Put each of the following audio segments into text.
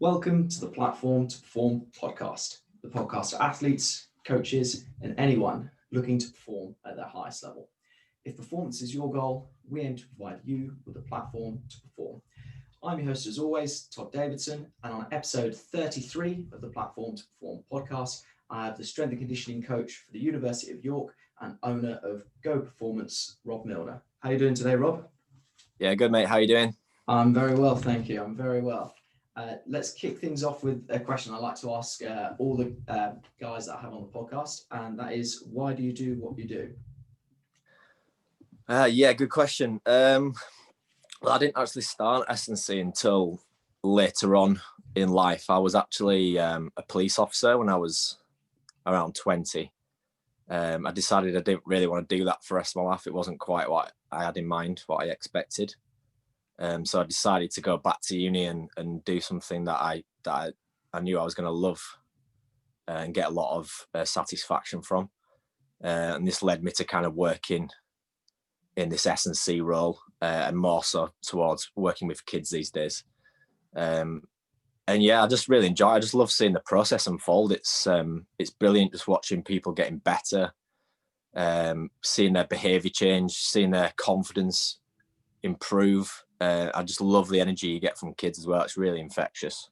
Welcome to the Platform to Perform podcast, the podcast for athletes, coaches, and anyone looking to perform at their highest level. If performance is your goal, we aim to provide you with a platform to perform. I'm your host, as always, Todd Davidson, and on episode 33 of the Platform to Perform podcast, I have the strength and conditioning coach for the University of York and owner of Go Performance, Rob Milner. How are you doing today, Rob? Yeah, good, mate. How are you doing? I'm very well, thank you. I'm very well. Let's kick things off with a question I like to ask all the guys that I have on the podcast, and that is, why do you do what you do? Yeah, good question. Well, I didn't actually start S&C until later on in life. I was actually a police officer when I was around 20. I decided I didn't really want to do that for the rest of my life. It wasn't quite what I had in mind, what I expected. So I decided to go back to uni and do something that I knew I was going to love and get a lot of satisfaction from. And this led me to kind of working in this S&C role and more so towards working with kids these days. And yeah, I just really enjoy it. I just love seeing the process unfold. It's brilliant just watching people getting better, seeing their behaviour change, seeing their confidence improve. I just love the energy you get from kids as well. It's really infectious.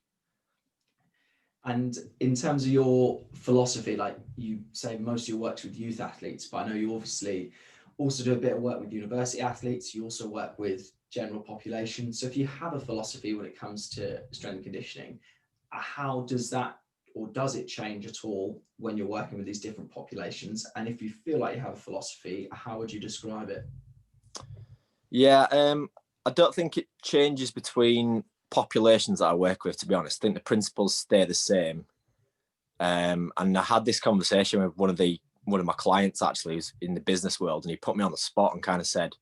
And in terms of your philosophy, like you say, most of your work's with youth athletes, but I know you obviously also do a bit of work with university athletes. You also work with general population. So if you have a philosophy when it comes to strength and conditioning, how does that, or does it change at all when you're working with these different populations? And if you feel like you have a philosophy, how would you describe it? Yeah, I don't think it changes between populations that I work with, to be honest. I think the principles stay the same. And I had this conversation with one of my clients, actually, who's in the business world, and he put me on the spot and kind of said,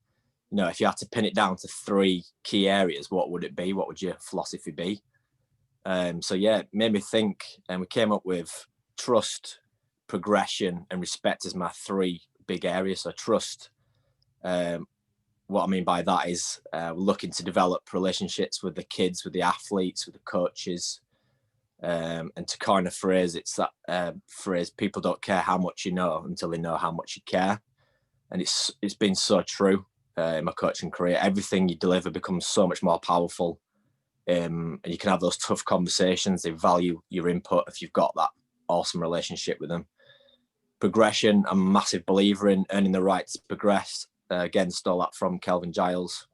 you know, if you had to pin it down to 3 key areas, what would it be? What would your philosophy be? So yeah, it made me think, and we came up with trust, progression, and respect as my 3 big areas. So trust, what I mean by that is looking to develop relationships with the kids, with the athletes, with the coaches. And to coin a phrase, it's that phrase, people don't care how much you know until they know how much you care. And it's been so true in my coaching career. Everything you deliver becomes so much more powerful. And you can have those tough conversations. They value your input if you've got that awesome relationship with them. Progression, I'm a massive believer in earning the right to progress. Again, stole that from Kelvin Giles.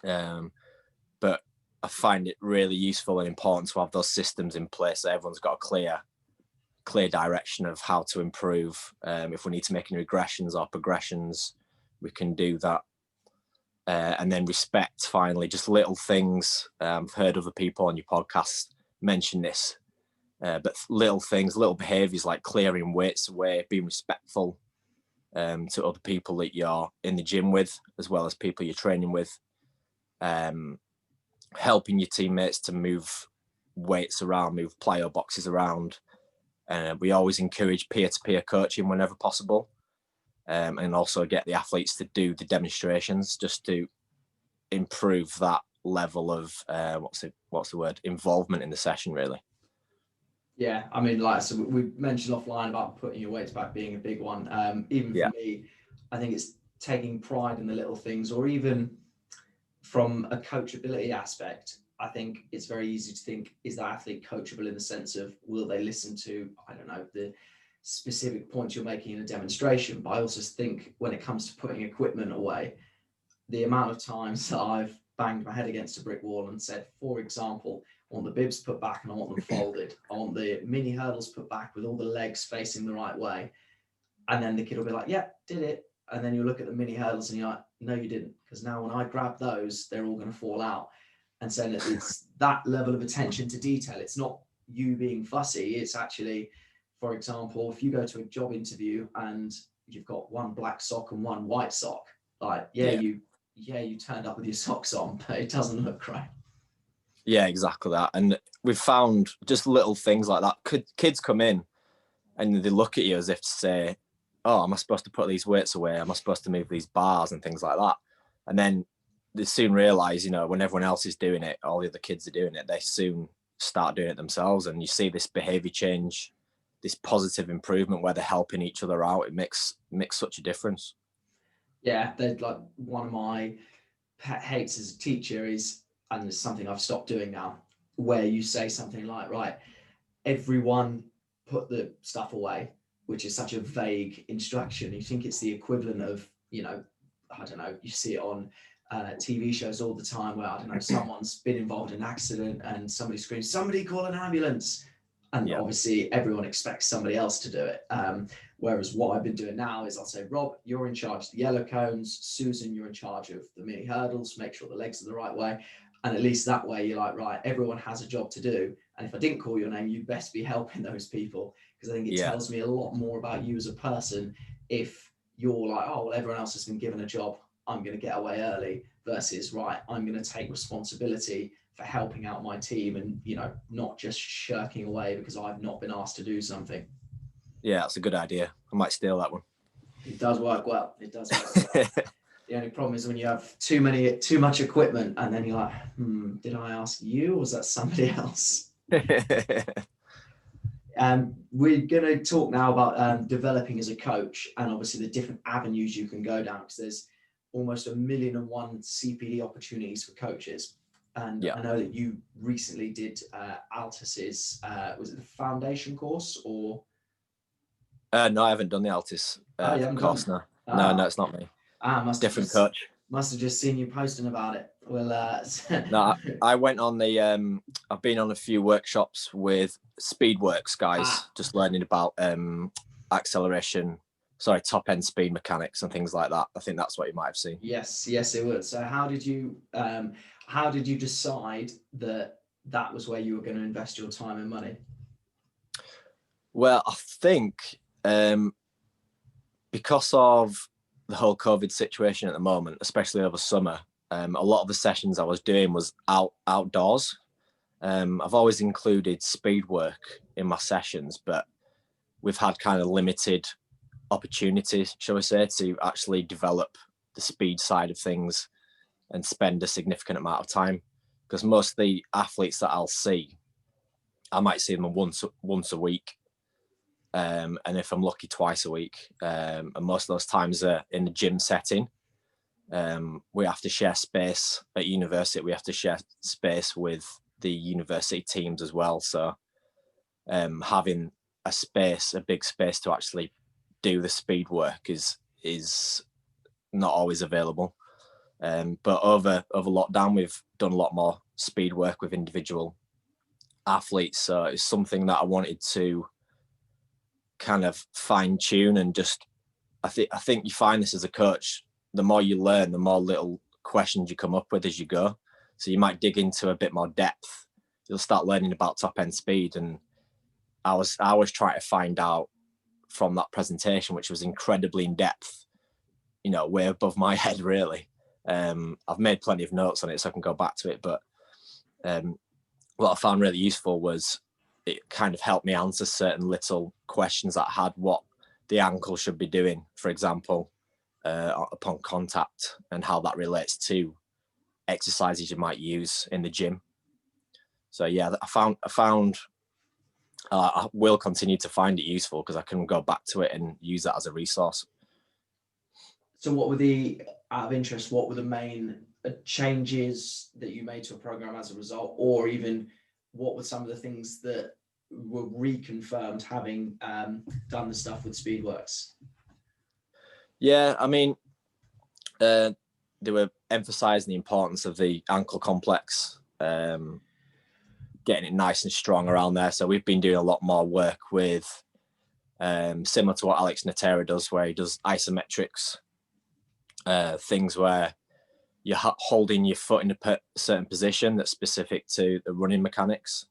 But I find it really useful and important to have those systems in place so everyone's got a clear direction of how to improve. If we need to make any regressions or progressions, we can do that. And then respect, finally, just little things. I've heard other people on your podcast mention this, but little things, little behaviours like clearing weights away, being respectful to other people that you're in the gym with, as well as people you're training with, helping your teammates to move weights around, move plyo boxes around. We always encourage peer-to-peer coaching whenever possible, and also get the athletes to do the demonstrations just to improve that level of what's the word, involvement in the session, really. Yeah, I mean, like, so we mentioned offline about putting your weights back being a big one. Even for me, I think it's taking pride in the little things, or even from a coachability aspect, I think it's very easy to think, is that athlete coachable in the sense of, will they listen to, I don't know, the specific points you're making in a demonstration? But I also think when it comes to putting equipment away, the amount of times that I've banged my head against a brick wall and said, for example, I want the bibs put back and I want them folded. I want the mini hurdles put back with all the legs facing the right way. And then the kid will be like, yeah, did it. And then you look at the mini hurdles and you're like, no, you didn't. Because now when I grab those, they're all going to fall out. And so it's that level of attention to detail. It's not you being fussy. It's actually, for example, if you go to a job interview and you've got one black sock and one white sock, like, you turned up with your socks on, but it doesn't look great. Yeah, exactly that. And we've found just little things like that. Kids come in and they look at you as if to say, oh, am I supposed to put these weights away? Am I supposed to move these bars and things like that? And then they soon realise, you know, when everyone else is doing it, all the other kids are doing it, they soon start doing it themselves, and you see this behavior change, this positive improvement where they're helping each other out. It makes such a difference. Yeah, they're like, one of my pet hates as a teacher is, and it's something I've stopped doing now, where you say something like, right, everyone put the stuff away, which is such a vague instruction. You think it's the equivalent of, I don't know, you see it on TV shows all the time where, I don't know, someone's been involved in an accident and somebody screams, somebody call an ambulance. And obviously everyone expects somebody else to do it. Whereas what I've been doing now is I'll say, Rob, you're in charge of the yellow cones. Susan, you're in charge of the mini hurdles. Make sure the legs are the right way. And at least that way you're like, right, everyone has a job to do. And if I didn't call your name, you'd best be helping those people. Because I think it tells me a lot more about you as a person if you're like, oh, well, everyone else has been given a job, I'm going to get away early, versus, right, I'm going to take responsibility for helping out my team and, not just shirking away because I've not been asked to do something. Yeah, that's a good idea. I might steal that one. It does work well. It does work well. The only problem is when you have too much equipment and then you're like, did I ask you or was that somebody else? We're going to talk now about developing as a coach and obviously the different avenues you can go down, because there's almost 1,000,001 CPD opportunities for coaches. And I know that you recently did Altis's, was it the foundation course or? No, I haven't done the Altis course. No, it's not me. Different coach. Must have just seen you posting about it. Well, no, I went on the. I've been on a few workshops with Speedworks guys, just learning about acceleration. Sorry, top end speed mechanics and things like that. I think that's what you might have seen. Yes, it would. So, how did you decide that was where you were going to invest your time and money? Well, I think because of the whole COVID situation at the moment, especially over summer, a lot of the sessions I was doing was outdoors. I've always included speed work in my sessions, but we've had kind of limited opportunities, shall we say, to actually develop the speed side of things and spend a significant amount of time. Because most of the athletes that I'll see, I might see them once a week. And if I'm lucky, twice a week. And most of those times are in the gym setting. We have to share space at university. We have to share space with the university teams as well. So having a big space to actually do the speed work is not always available. But over lockdown, we've done a lot more speed work with individual athletes. So it's something that I wanted to kind of fine tune and just, I think you find this as a coach, the more you learn, the more little questions you come up with as you go. So you might dig into a bit more depth. You'll start learning about top end speed. And I was trying to find out from that presentation, which was incredibly in depth, way above my head, really. I've made plenty of notes on it so I can go back to it. But what I found really useful was it kind of helped me answer certain little questions that I had, what the ankle should be doing, for example, upon contact, and how that relates to exercises you might use in the gym. So yeah, I will continue to find it useful because I can go back to it and use that as a resource. So out of interest, what were the main changes that you made to a program as a result, or even what were some of the things that were reconfirmed having done the stuff with Speedworks? Yeah, I mean, they were emphasizing the importance of the ankle complex, getting it nice and strong around there. So we've been doing a lot more work with, similar to what Alex Natera does, where he does isometrics, things where you're holding your foot in a certain position that's specific to the running mechanics.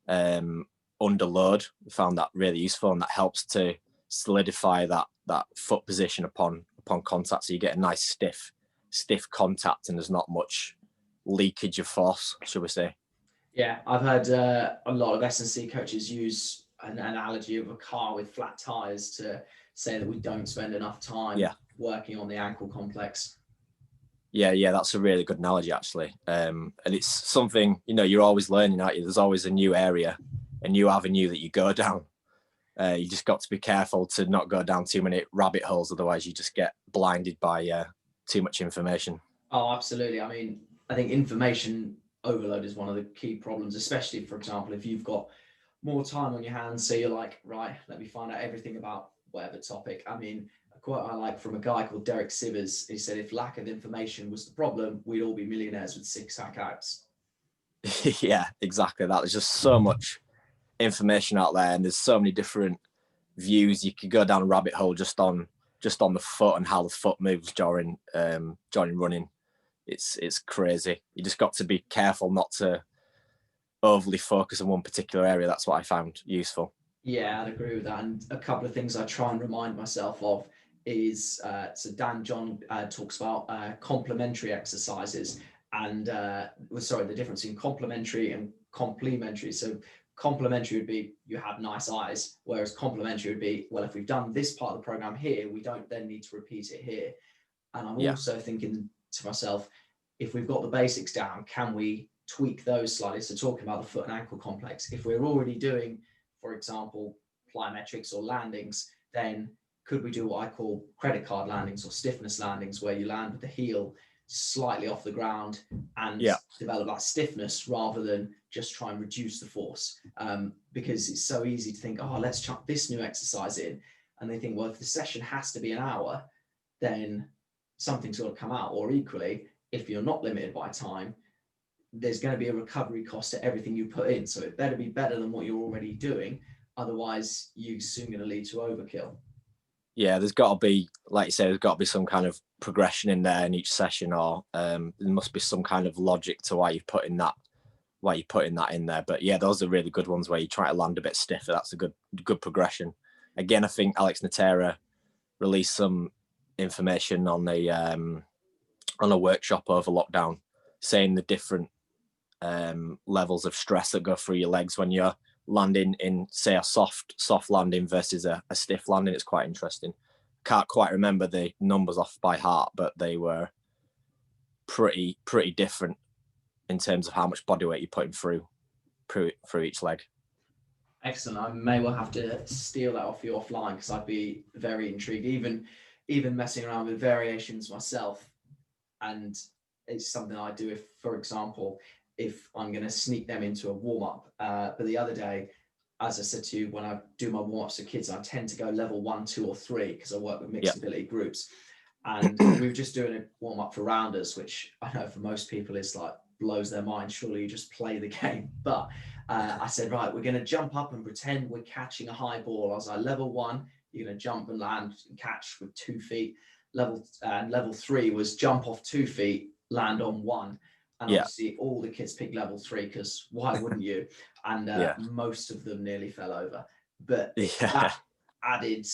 Under load, we found that really useful, and that helps to solidify that foot position upon contact. So you get a nice stiff contact, and there's not much leakage of force, should we say. Yeah, I've heard a lot of S&C coaches use an analogy of a car with flat tires to say that we don't spend enough time working on the ankle complex. Yeah, that's a really good analogy, actually. And it's something, you're always learning, aren't you? There's always a new area, a new avenue that you go down. You just got to be careful to not go down too many rabbit holes, otherwise you just get blinded by too much information. Oh, absolutely. I mean, I think information overload is one of the key problems, especially, for example, if you've got more time on your hands. So you're like, right, let me find out everything about whatever topic. I mean, a quote I like from a guy called Derek Sivers, he said, if lack of information was the problem, we'd all be millionaires with six-pack abs. Yeah, exactly that. There's just so much information out there, and there's so many different views. You could go down a rabbit hole just on the foot and how the foot moves during running. It's crazy. You just got to be careful not to overly focus on one particular area. That's what I found useful. Yeah, I'd agree with that. And a couple of things I try and remind myself of is, so Dan John talks about complementary exercises and, the difference in complementary and complementary. So complementary would be you have nice eyes, whereas complementary would be, well, if we've done this part of the program here, we don't then need to repeat it here. And I'm also thinking to myself, if we've got the basics down, can we tweak those slightly? So talking about the foot and ankle complex, if we're already doing, for example, plyometrics or landings, then could we do what I call credit card landings or stiffness landings, where you land with the heel slightly off the ground and develop that stiffness rather than just try and reduce the force? Because it's so easy to think, oh, let's chuck this new exercise in. And they think, well, if the session has to be an hour, then something's got to come out. Or equally, if you're not limited by time, there's going to be a recovery cost to everything you put in. So it better be better than what you're already doing. Otherwise, you're soon going to lead to overkill. Yeah, there's got to be, like you say, there's got to be some kind of progression in there in each session, or there must be some kind of logic to why you're putting that in there. But yeah, those are really good ones where you try to land a bit stiffer. That's a good progression. Again, I think Alex Natera released some information on a workshop over lockdown, saying the different levels of stress that go through your legs when you're landing in, say, a soft landing versus a stiff landing. It's quite interesting. Can't quite remember the numbers off by heart, but they were pretty different in terms of how much body weight you're putting through each leg. Excellent. I may well have to steal that off you offline, because I'd be very intrigued, even messing around with variations myself. And it's something I do if, for example, if I'm going to sneak them into a warm-up. But the other day, as I said to you, when I do my warm-ups for kids, I tend to go level 1, 2, or 3 because I work with mixed ability groups. And we were just doing a warm-up for rounders, which I know for most people is like blows their mind. Surely you just play the game. But I said, right, we're going to jump up and pretend we're catching a high ball. I was like, level 1, you're going to jump and land and catch with 2 feet. Level 3 was jump off 2 feet, land on 1. And obviously all the kids picked level 3 because why wouldn't you? And most of them nearly fell over. But that added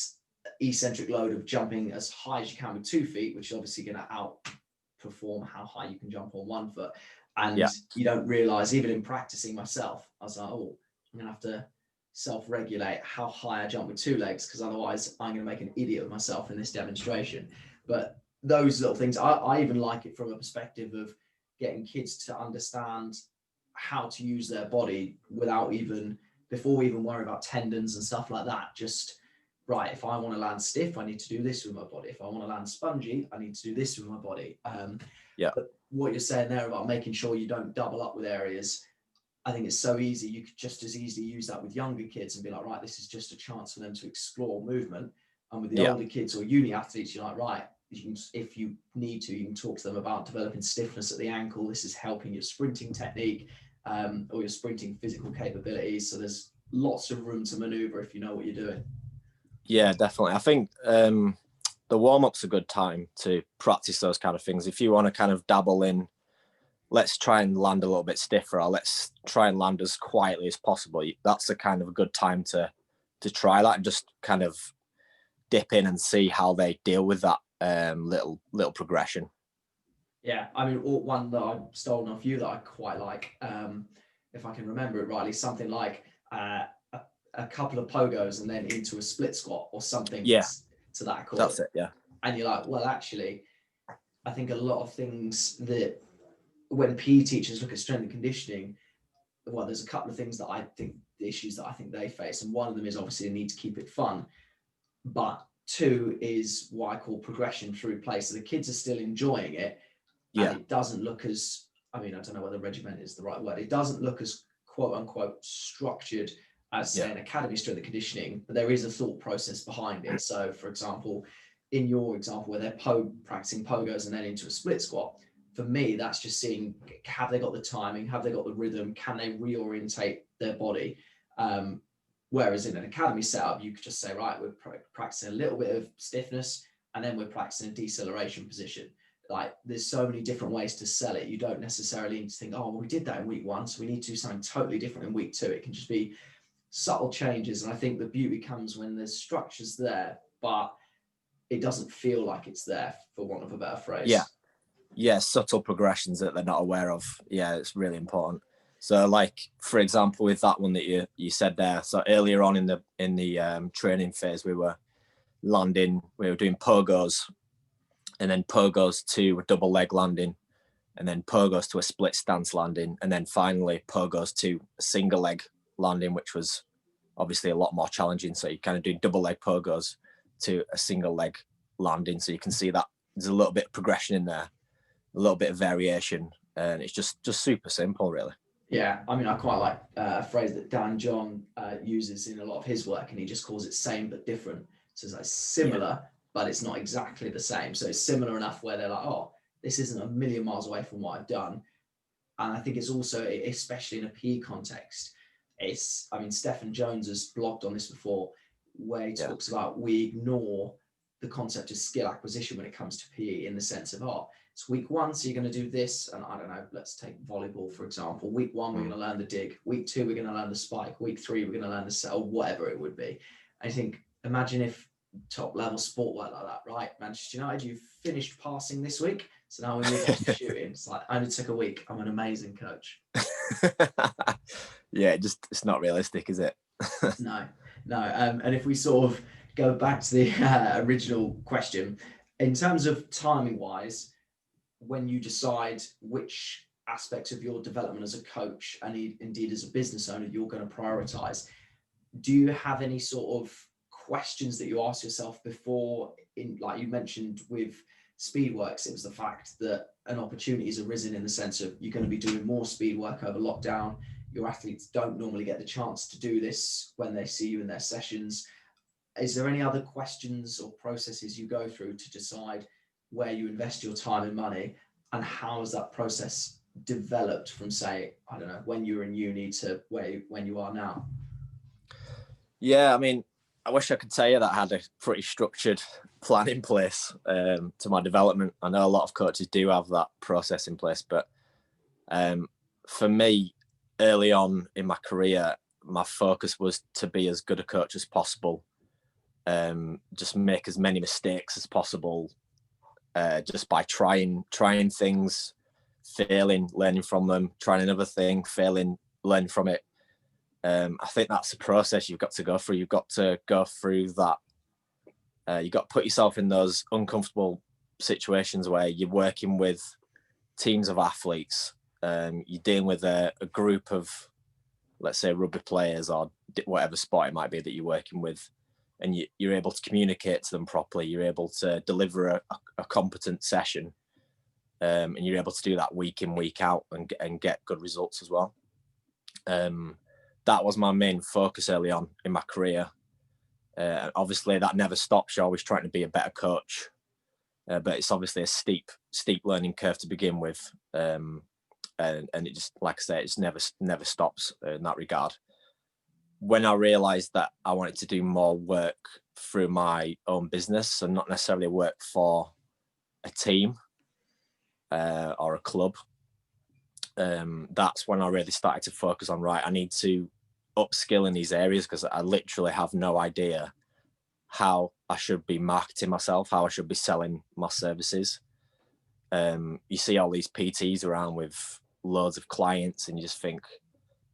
eccentric load of jumping as high as you can with 2 feet, which is obviously going to outperform how high you can jump on 1 foot. And you don't realize, even in practicing myself, I was like, oh, I'm going to have to self-regulate how high I jump with 2 legs, because otherwise I'm going to make an idiot of myself in this demonstration. But those little things, I even like it from a perspective of getting kids to understand how to use their body before we even worry about tendons and stuff like that. Just, right, if I want to land stiff, I need to do this with my body. If I want to land spongy, I need to do this with my body. But what you're saying there about making sure you don't double up with areas, I think it's so easy. You could just as easily use that with younger kids and be like, right, this is just a chance for them to explore movement. And with the older kids or uni athletes, you're like, right, if you need to, you can talk to them about developing stiffness at the ankle. This is helping your sprinting technique or your sprinting physical capabilities. So there's lots of room to maneuver if you know what you're doing. Yeah, definitely. I think the warm-up's a good time to practice those kind of things. If you want to kind of dabble in, let's try and land a little bit stiffer, or let's try and land as quietly as possible, that's a kind of a good time to try that and just kind of dip in and see how they deal with that little progression. Yeah, I mean, one that I've stolen off you that I quite like, if I can remember it rightly, something like a couple of pogos and then into a split squat or something to that call. That's it, yeah. And you're like, well, actually, I think a lot of things that when PE teachers look at strength and conditioning, well, there's a couple of things that I think, the issues that I think they face. And one of them is obviously the need to keep it fun. But two is what I call progression through play. So the kids are still enjoying it. And it doesn't look as, I mean, I don't know whether regiment is the right word. It doesn't look as quote unquote structured as say an academy strength and conditioning, but there is a thought process behind it. So for example, in your example where they're practicing pogos and then into a split squat, for me, that's just seeing, have they got the timing? Have they got the rhythm? Can they reorientate their body? Whereas in an academy setup, you could just say, right, we're practicing a little bit of stiffness and then we're practicing a deceleration position. Like there's so many different ways to sell it. You don't necessarily need to think, oh, well, we did that in week 1, so we need to do something totally different in week 2. It can just be subtle changes. And I think the beauty comes when there's structures there, but it doesn't feel like it's there, for want of a better phrase. Yeah, subtle progressions that they're not aware of. Yeah, it's really important. So like, for example, with that one that you said there, so earlier on in the training phase, we were doing pogos, and then pogos to a double leg landing, and then pogos to a split stance landing, and then finally pogos to a single leg landing, which was obviously a lot more challenging. So you kind of do double leg pogos to a single leg landing. So you can see that there's a little bit of progression in there, a little bit of variation, and it's just super simple, really. Yeah, I mean, I quite like a phrase that Dan John uses in a lot of his work, and he just calls it same but different. So it's like similar, but it's not exactly the same. So it's similar enough where they're like, oh, this isn't a million miles away from what I've done. And I think it's also, especially in a PE context, I mean, Stephen Jones has blogged on this before, where he talks about we ignore the concept of skill acquisition when it comes to PE, in the sense of, oh, it's week 1, so you're going to do this. And I don't know, let's take volleyball, for example. Week 1, we're going to learn the dig. Week 2, we're going to learn the spike. Week 3, we're going to learn the set, or whatever it would be. I think, imagine if top level sport worked like that, right? Manchester United, you've finished passing this week, so now we move on to shooting. It's like, only took a week. I'm an amazing coach. Yeah, it's not realistic, is it? No. And if we sort of go back to the original question, in terms of timing wise, when you decide which aspects of your development as a coach and indeed as a business owner you're going to prioritize, do you have any sort of questions that you ask yourself before? Like you mentioned with Speedworks, it was the fact that an opportunity has arisen, in the sense of you're going to be doing more speed work over lockdown. Your athletes don't normally get the chance to do this when they see you in their sessions. Is there any other questions or processes you go through to decide where you invest your time and money, and how has that process developed from, say, I don't know, when you were in uni to when you are now? Yeah, I mean, I wish I could tell you that I had a pretty structured plan in place to my development. I know a lot of coaches do have that process in place, but for me, early on in my career, my focus was to be as good a coach as possible, just make as many mistakes as possible, just by trying things, failing, learning from them, trying another thing, failing, learning from it. I think that's a process you've got to go through. You've got to go through that. You've got to put yourself in those uncomfortable situations where you're working with teams of athletes. You're dealing with a group of, let's say, rugby players or whatever sport it might be that you're working with, and you're able to communicate to them properly. You're able to deliver a competent session, and you're able to do that week in, week out, and get good results as well. That was my main focus early on in my career. Obviously, that never stops. You're always trying to be a better coach, but it's obviously a steep learning curve to begin with, and it just, like I say, it's never stops in that regard. When I realised that I wanted to do more work through my own business and not necessarily work for a team or a club, that's when I really started to focus on, right, I need to upskill in these areas, because I literally have no idea how I should be marketing myself, how I should be selling my services. You see all these PTs around with loads of clients, and you just think,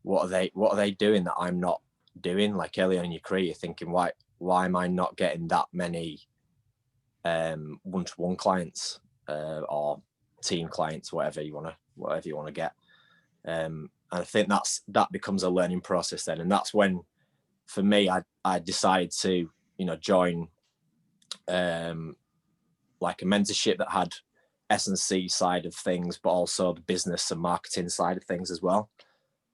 what are they doing that I'm not doing? Like early on in your career, you're thinking, why am I not getting that many one-to-one clients? or team clients, whatever you want to get. And I think that becomes a learning process then, and that's when, for me, I decided to join like a mentorship that had S&C side of things, but also the business and marketing side of things as well.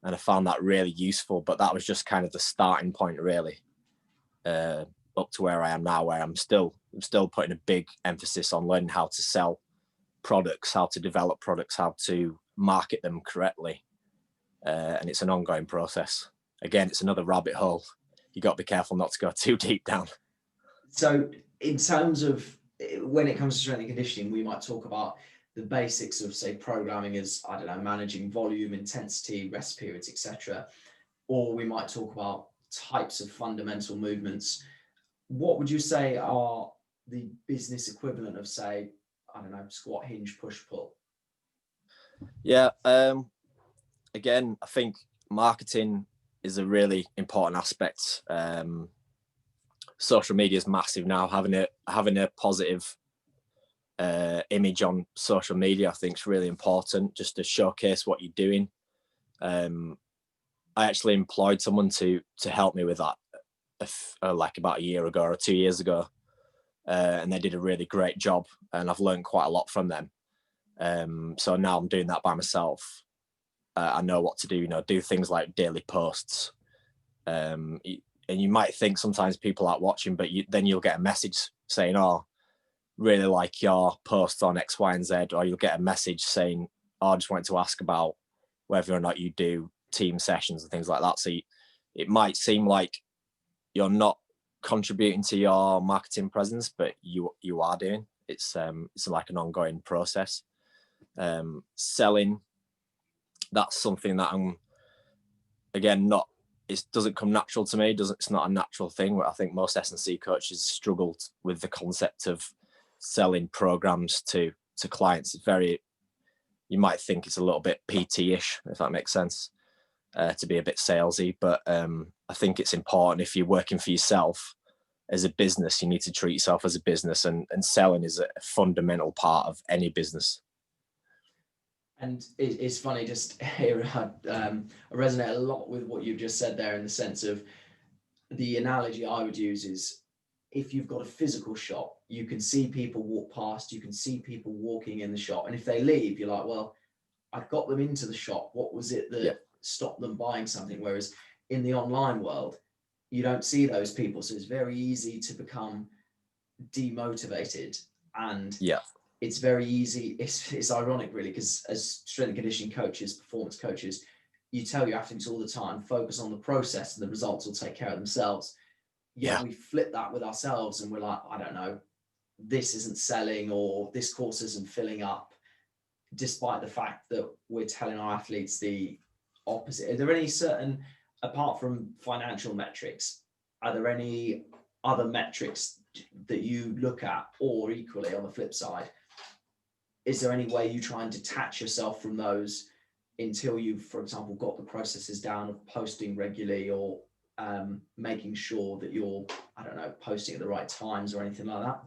And I found that really useful. But that was just kind of the starting point, really, up to where I am now, where I'm still putting a big emphasis on learning how to sell products, how to develop products, how to market them correctly. And it's an ongoing process. Again, it's another rabbit hole. You got to be careful not to go too deep down. So in terms of when it comes to strength and conditioning, we might talk about the basics of, say, programming as, I don't know, managing volume, intensity, rest periods, etc. Or we might talk about types of fundamental movements. What would you say are the business equivalent of, say, I don't know, squat, hinge, push, pull? Yeah. Again, I think marketing is a really important aspect. Social media is massive now. Having a positive image on social media, I think, is really important, just to showcase what you're doing. I actually employed someone to help me with that, like about a year ago or 2 years ago, and they did a really great job, and I've learned quite a lot from them. So now I'm doing that by myself. I know what to do. Do things like daily posts. And you might think sometimes people aren't watching, but then you'll get a message saying, "Oh, really like your post on X, Y, and Z," or you'll get a message saying, "Oh, I just wanted to ask about whether or not you do team sessions and things like that." So it might seem like you're not contributing to your marketing presence, but you are doing. It's like an ongoing process. Selling, that's something that I'm, again, it doesn't come natural to me. It's not a natural thing. I think most S&C coaches struggled with the concept of selling programs to clients. It's very, you might think it's a little bit PT-ish, if that makes sense, to be a bit salesy. But I think it's important, if you're working for yourself as a business, you need to treat yourself as a business, and selling is a fundamental part of any business. And it's funny, just here, I resonate a lot with what you've just said there, in the sense of, the analogy I would use is, if you've got a physical shop, you can see people walk past, you can see people walking in the shop, and if they leave, you're like, well, I got them into the shop. What was it that stopped them buying something? Whereas in the online world, you don't see those people, so it's very easy to become demotivated. And it's very easy. It's ironic, really, because as strength and conditioning coaches, performance coaches, you tell your athletes all the time, focus on the process and the results will take care of themselves. Yet we flip that with ourselves, and we're like, I don't know, this isn't selling, or this course isn't filling up, despite the fact that we're telling our athletes the opposite. Are there any certain, apart from financial metrics, are there any other metrics that you look at, or equally on the flip side, is there any way you try and detach yourself from those until you've, for example, got the processes down of posting regularly, or making sure that you're, I don't know, posting at the right times or anything like that?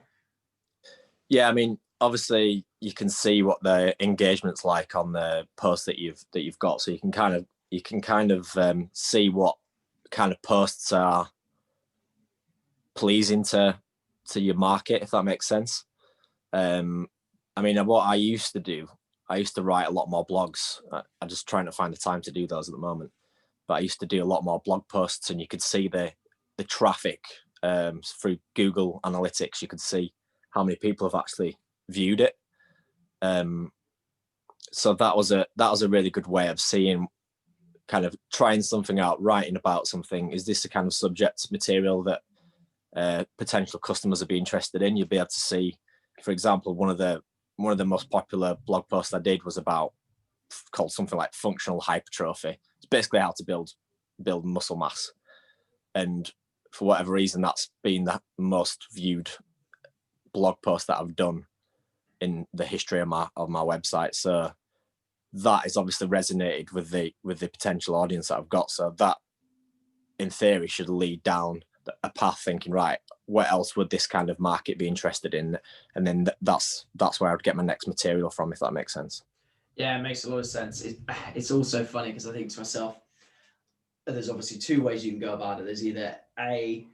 Yeah, I mean, obviously you can see what the engagement's like on the post that you've got, so you can kind of see what kind of posts are pleasing to your market, if that makes sense. I mean, what I used to do, I used to write a lot more blogs. I'm just trying to find the time to do those at the moment. But I used to do a lot more blog posts, and you could see the traffic through Google Analytics. You could see how many people have actually viewed it. So that was a really good way of seeing, kind of trying something out, writing about something. Is this the kind of subject material that potential customers would be interested in? You'll be able to see, for example, one of the most popular blog posts I did was called something like functional hypertrophy. It's basically how to build muscle mass, and for whatever reason, that's been the most viewed blog post that I've done in the history of my website. So that is obviously resonated with the potential audience that I've got. So that, in theory, should lead down a path thinking, right, what else would this kind of market be interested in? And then that's where I'd get my next material from, if that makes sense. Yeah, it makes a lot of sense. It's also funny because I think to myself, there's obviously two ways you can go about it. There's either A,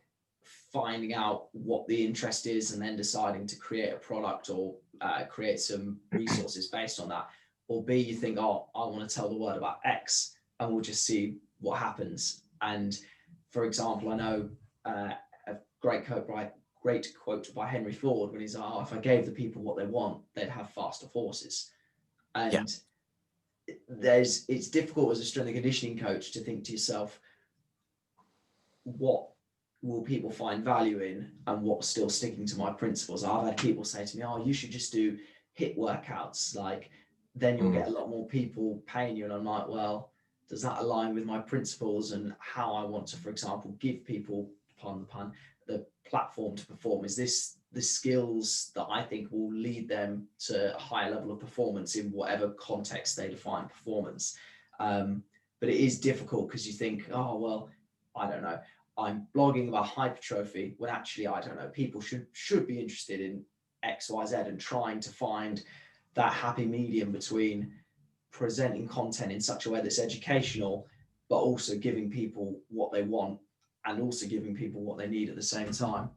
finding out what the interest is and then deciding to create a product or create some resources based on that. Or B, you think, oh, I want to tell the world about X and we'll just see what happens. And for example, I know a great quote by Henry Ford when he's like, oh, if I gave the people what they want, they'd have faster horses. And it's difficult as a strength and conditioning coach to think to yourself, what will people find value in and what's still sticking to my principles? I've had people say to me, oh, you should just do HIIT workouts, like then you'll get a lot more people paying you. And I'm like, well, does that align with my principles and how I want to, for example, give people, pardon the pun, the platform to perform? Is this the skills that I think will lead them to a higher level of performance in whatever context they define performance? But it is difficult because you think, oh, well, I don't know, I'm blogging about hypertrophy when actually, I don't know, people should be interested in X, Y, Z and trying to find that happy medium between presenting content in such a way that's educational, but also giving people what they want and also giving people what they need at the same time.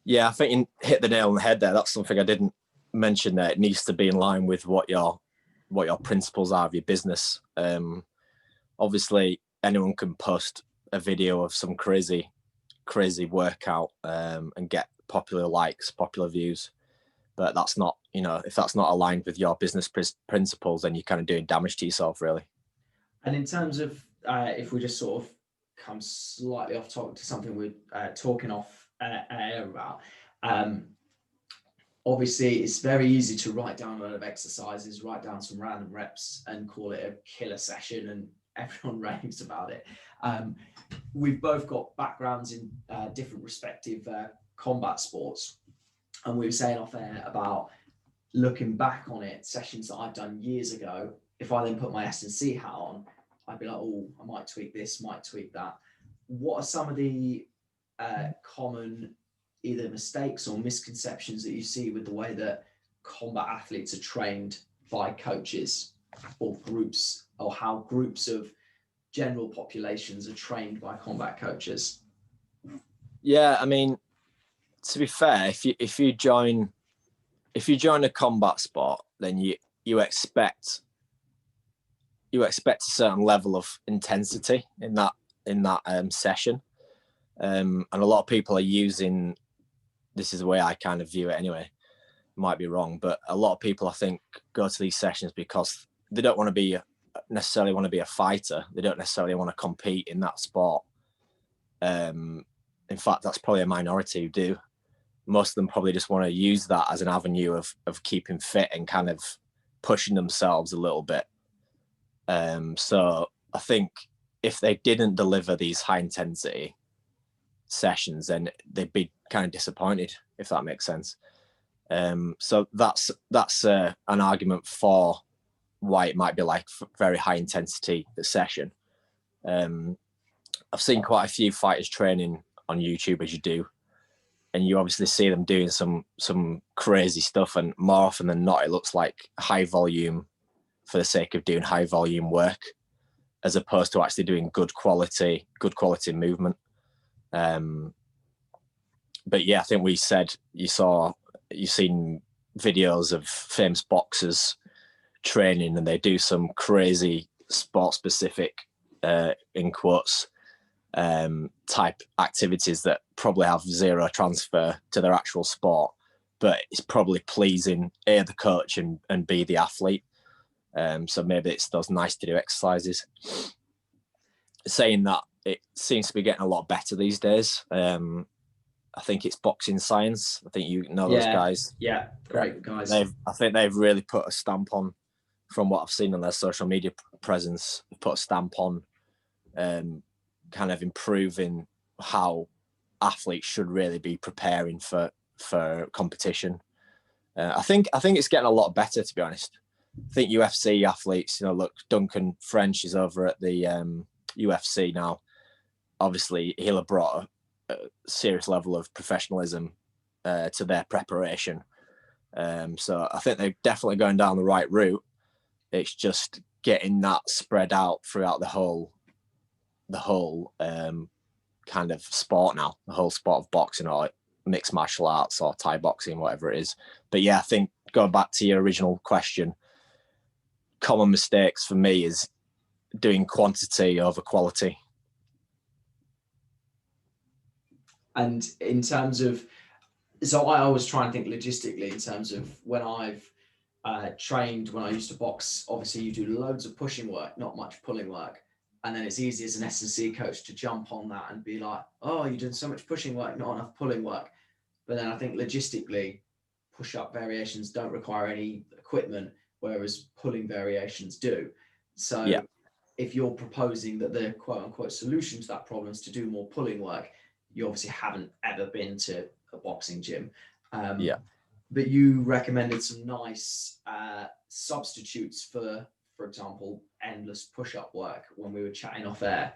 Yeah, I think you hit the nail on the head there. That's something I didn't mention there. It needs to be in line with what your principles are of your business. Obviously, anyone can post a video of some crazy workout and get popular likes, popular views. But that's not, if that's not aligned with your business principles, then you're kind of doing damage to yourself, really. And in terms of, if we just sort of come slightly off topic to something we're talking off air about, obviously it's very easy to write down a lot of exercises, write down some random reps and call it a killer session and everyone raves about it. We've both got backgrounds in different respective combat sports. And we were saying off air about looking back on it, sessions that I've done years ago. If I then put my S&C hat on, I'd be like, oh, I might tweak this, might tweak that. What are some of the common either mistakes or misconceptions that you see with the way that combat athletes are trained by coaches or groups, or how groups of general populations are trained by combat coaches? Yeah, I mean, to be fair, if you join a combat sport, then you expect a certain level of intensity in that session, and a lot of people are using. This is the way I kind of view it anyway. Might be wrong, but a lot of people I think go to these sessions because they don't necessarily want to be a fighter. They don't necessarily want to compete in that sport. In fact, that's probably a minority who do. Most of them probably just want to use that as an avenue of keeping fit and kind of pushing themselves a little bit. So I think if they didn't deliver these high intensity sessions, then they'd be kind of disappointed, if that makes sense. So that's an argument for why it might be like very high intensity session. I've seen quite a few fighters training on YouTube, as you do, and you obviously see them doing some crazy stuff, and more often than not, it looks like high volume for the sake of doing high volume work, as opposed to actually doing good quality movement. But yeah, I think we said you've seen videos of famous boxers training, and they do some crazy sport specific, in quotes, type activities that probably have zero transfer to their actual sport, but it's probably pleasing A, the coach, and B, the athlete. So maybe it's those nice to do exercises. Saying that, it seems to be getting a lot better these days. I think it's Boxing Science. I think you know those guys. Yeah, great guys. I think they've really put a stamp on, from what I've seen on their social media presence, put a stamp on kind of improving how athletes should really be preparing for competition. I think it's getting a lot better, to be honest. I think UFC athletes, look, Duncan French is over at the UFC now. Obviously, he'll have brought serious level of professionalism to their preparation. So I think they're definitely going down the right route. It's just getting that spread out throughout the whole kind of sport now, the whole sport of boxing or like mixed martial arts or Thai boxing, whatever it is. But yeah, I think going back to your original question, common mistakes for me is doing quantity over quality. And in terms of, so I always try and think logistically in terms of when I've trained, when I used to box, obviously you do loads of pushing work, not much pulling work. And then it's easy as an S&C coach to jump on that and be like, oh, you're doing so much pushing work, not enough pulling work. But then I think logistically, push-up variations don't require any equipment, whereas pulling variations do. So if you're proposing that the quote-unquote solution to that problem is to do more pulling work, you obviously haven't ever been to a boxing gym. But you recommended some nice substitutes for example, endless push-up work when we were chatting off air.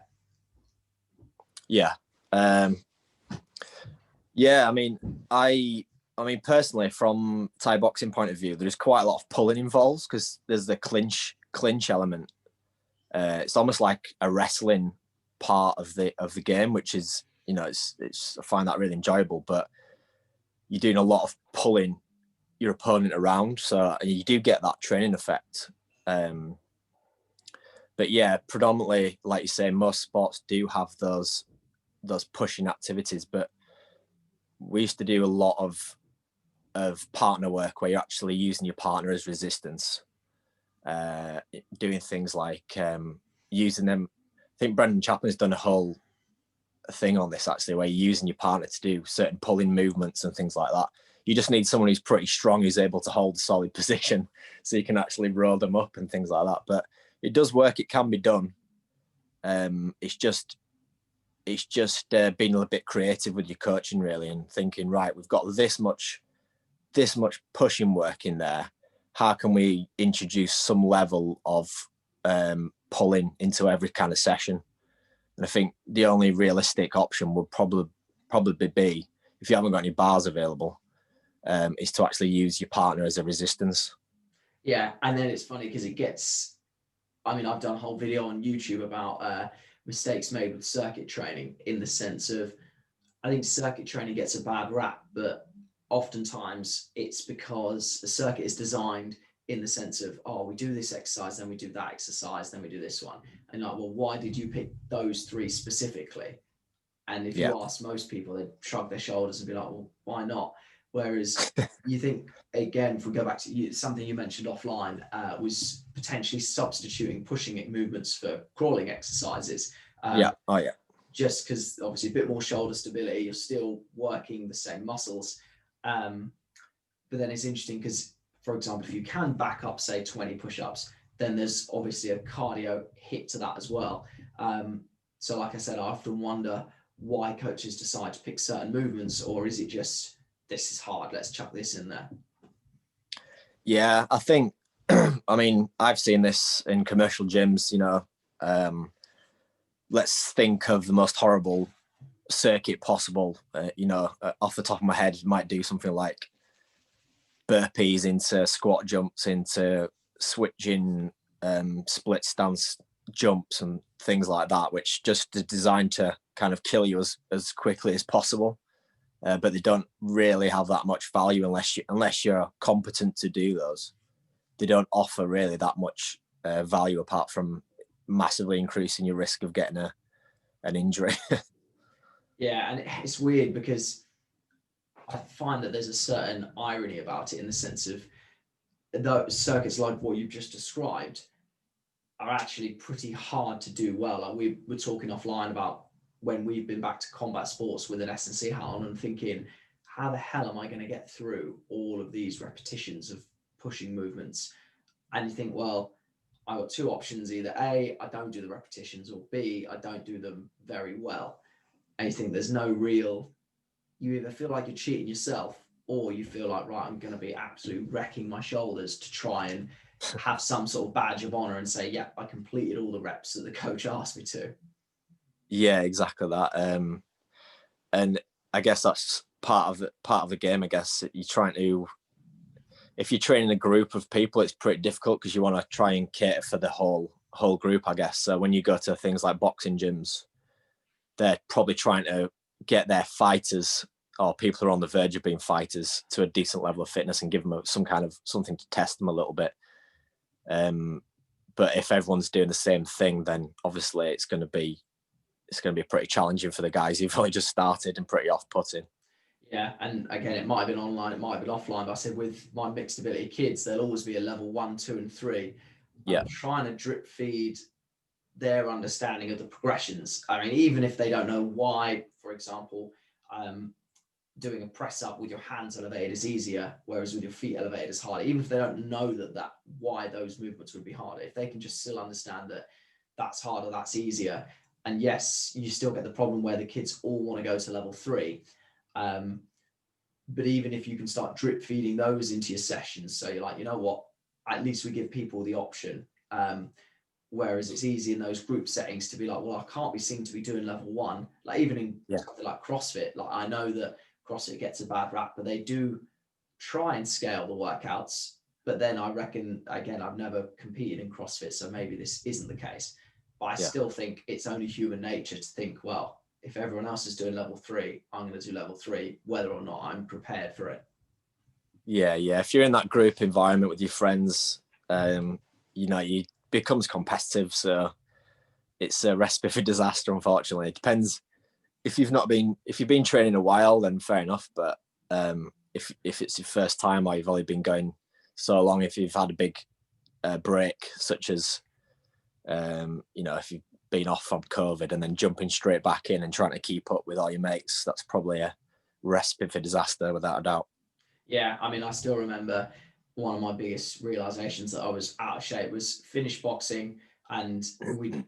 Yeah. I mean, personally, from Thai boxing point of view, there's quite a lot of pulling involved because there's the clinch element. It's almost like a wrestling part of the game, which is, you know, it's I find that really enjoyable. But you're doing a lot of pulling your opponent around, so you do get that training effect. But yeah, predominantly, like you say, most sports do have those pushing activities. But we used to do a lot of partner work where you're actually using your partner as resistance, doing things like using them. I think Brendan Chapman's done a whole thing on this actually, where you're using your partner to do certain pulling movements and things like that. You just need someone who's pretty strong, who's able to hold a solid position, so you can actually roll them up and things like that. But it does work. It can be done. It's just being a little bit creative with your coaching, really, and thinking, right, we've got this much pushing work in there. How can we introduce some level of pulling into every kind of session? And I think the only realistic option would probably be, if you haven't got any bars available, is to actually use your partner as a resistance. Yeah, and then it's funny because I've done a whole video on YouTube about mistakes made with circuit training, in the sense of, I think circuit training gets a bad rap, but oftentimes it's because the circuit is designed in the sense of, oh, we do this exercise, then we do that exercise, then we do this one. And like, well, why did you pick those three specifically? And if you ask most people, they'd shrug their shoulders and be like, well, why not? Whereas you think, again, if we go back to something you mentioned offline, was potentially substituting pushing movements for crawling exercises. Just because obviously a bit more shoulder stability, you're still working the same muscles. But then it's interesting because, for example, if you can back up, say, 20 push-ups, then there's obviously a cardio hit to that as well. So like I said, I often wonder why coaches decide to pick certain movements, or is it just, this is hard, let's chuck this in there? Yeah, I think, I mean, I've seen this in commercial gyms, you know. Let's think of the most horrible circuit possible. Off the top of my head, might do something like burpees into squat jumps, into switching split stance jumps and things like that, which just is designed to kind of kill you as quickly as possible. But they don't really have that much value unless you're competent to do those. They don't offer really that much value, apart from massively increasing your risk of getting an injury. Yeah, and it's weird because I find that there's a certain irony about it, in the sense of those circuits like what you've just described are actually pretty hard to do well. Like we were talking offline about when we've been back to combat sports with an S&C hat on, and thinking, how the hell am I going to get through all of these repetitions of pushing movements? And you think, well, I've got two options: either A, I don't do the repetitions, or B, I don't do them very well. And you think there's no real, you either feel like you're cheating yourself, or you feel like, right, I'm going to be absolutely wrecking my shoulders to try and have some sort of badge of honor and say, yeah, I completed all the reps that the coach asked me to. Yeah, exactly that. And I guess that's part of the game. I guess you're trying to, if you're training a group of people, it's pretty difficult because you want to try and cater for the whole group, I guess. So when you go to things like boxing gyms, they're probably trying to get their fighters or people who are on the verge of being fighters to a decent level of fitness and give them some kind of something to test them a little bit. But if everyone's doing the same thing, then obviously it's going to be pretty challenging for the guys who've only just started and pretty off-putting. Yeah, and again, it might have been online, it might have been offline, but I said with my mixed ability kids, there'll always be a level 1, 2, and 3. Yeah. I'm trying to drip feed their understanding of the progressions. I mean, even if they don't know why, for example, doing a press up with your hands elevated is easier, whereas with your feet elevated is harder. Even if they don't know that why those movements would be harder, if they can just still understand that that's harder, that's easier. And yes, you still get the problem where the kids all want to go to level 3. But even if you can start drip feeding those into your sessions, so you're like, you know what, at least we give people the option. Whereas it's easy in those group settings to be like, well, I can't be seen to be doing level 1. Like even in something like CrossFit, like I know that CrossFit gets a bad rap, but they do try and scale the workouts. But then I reckon, again, I've never competed in CrossFit, so maybe this isn't the case. But I still think it's only human nature to think, well, if everyone else is doing level 3, I'm going to do level 3, whether or not I'm prepared for it. Yeah. If you're in that group environment with your friends, it becomes competitive. So it's a recipe for disaster, unfortunately. It depends. If you've been training a while, then fair enough. But if it's your first time or you've only been going so long, if you've had a big break, such as, if you've been off from COVID and then jumping straight back in and trying to keep up with all your mates, that's probably a recipe for disaster without a doubt. Yeah, I mean, I still remember one of my biggest realizations that I was out of shape was finish boxing. And we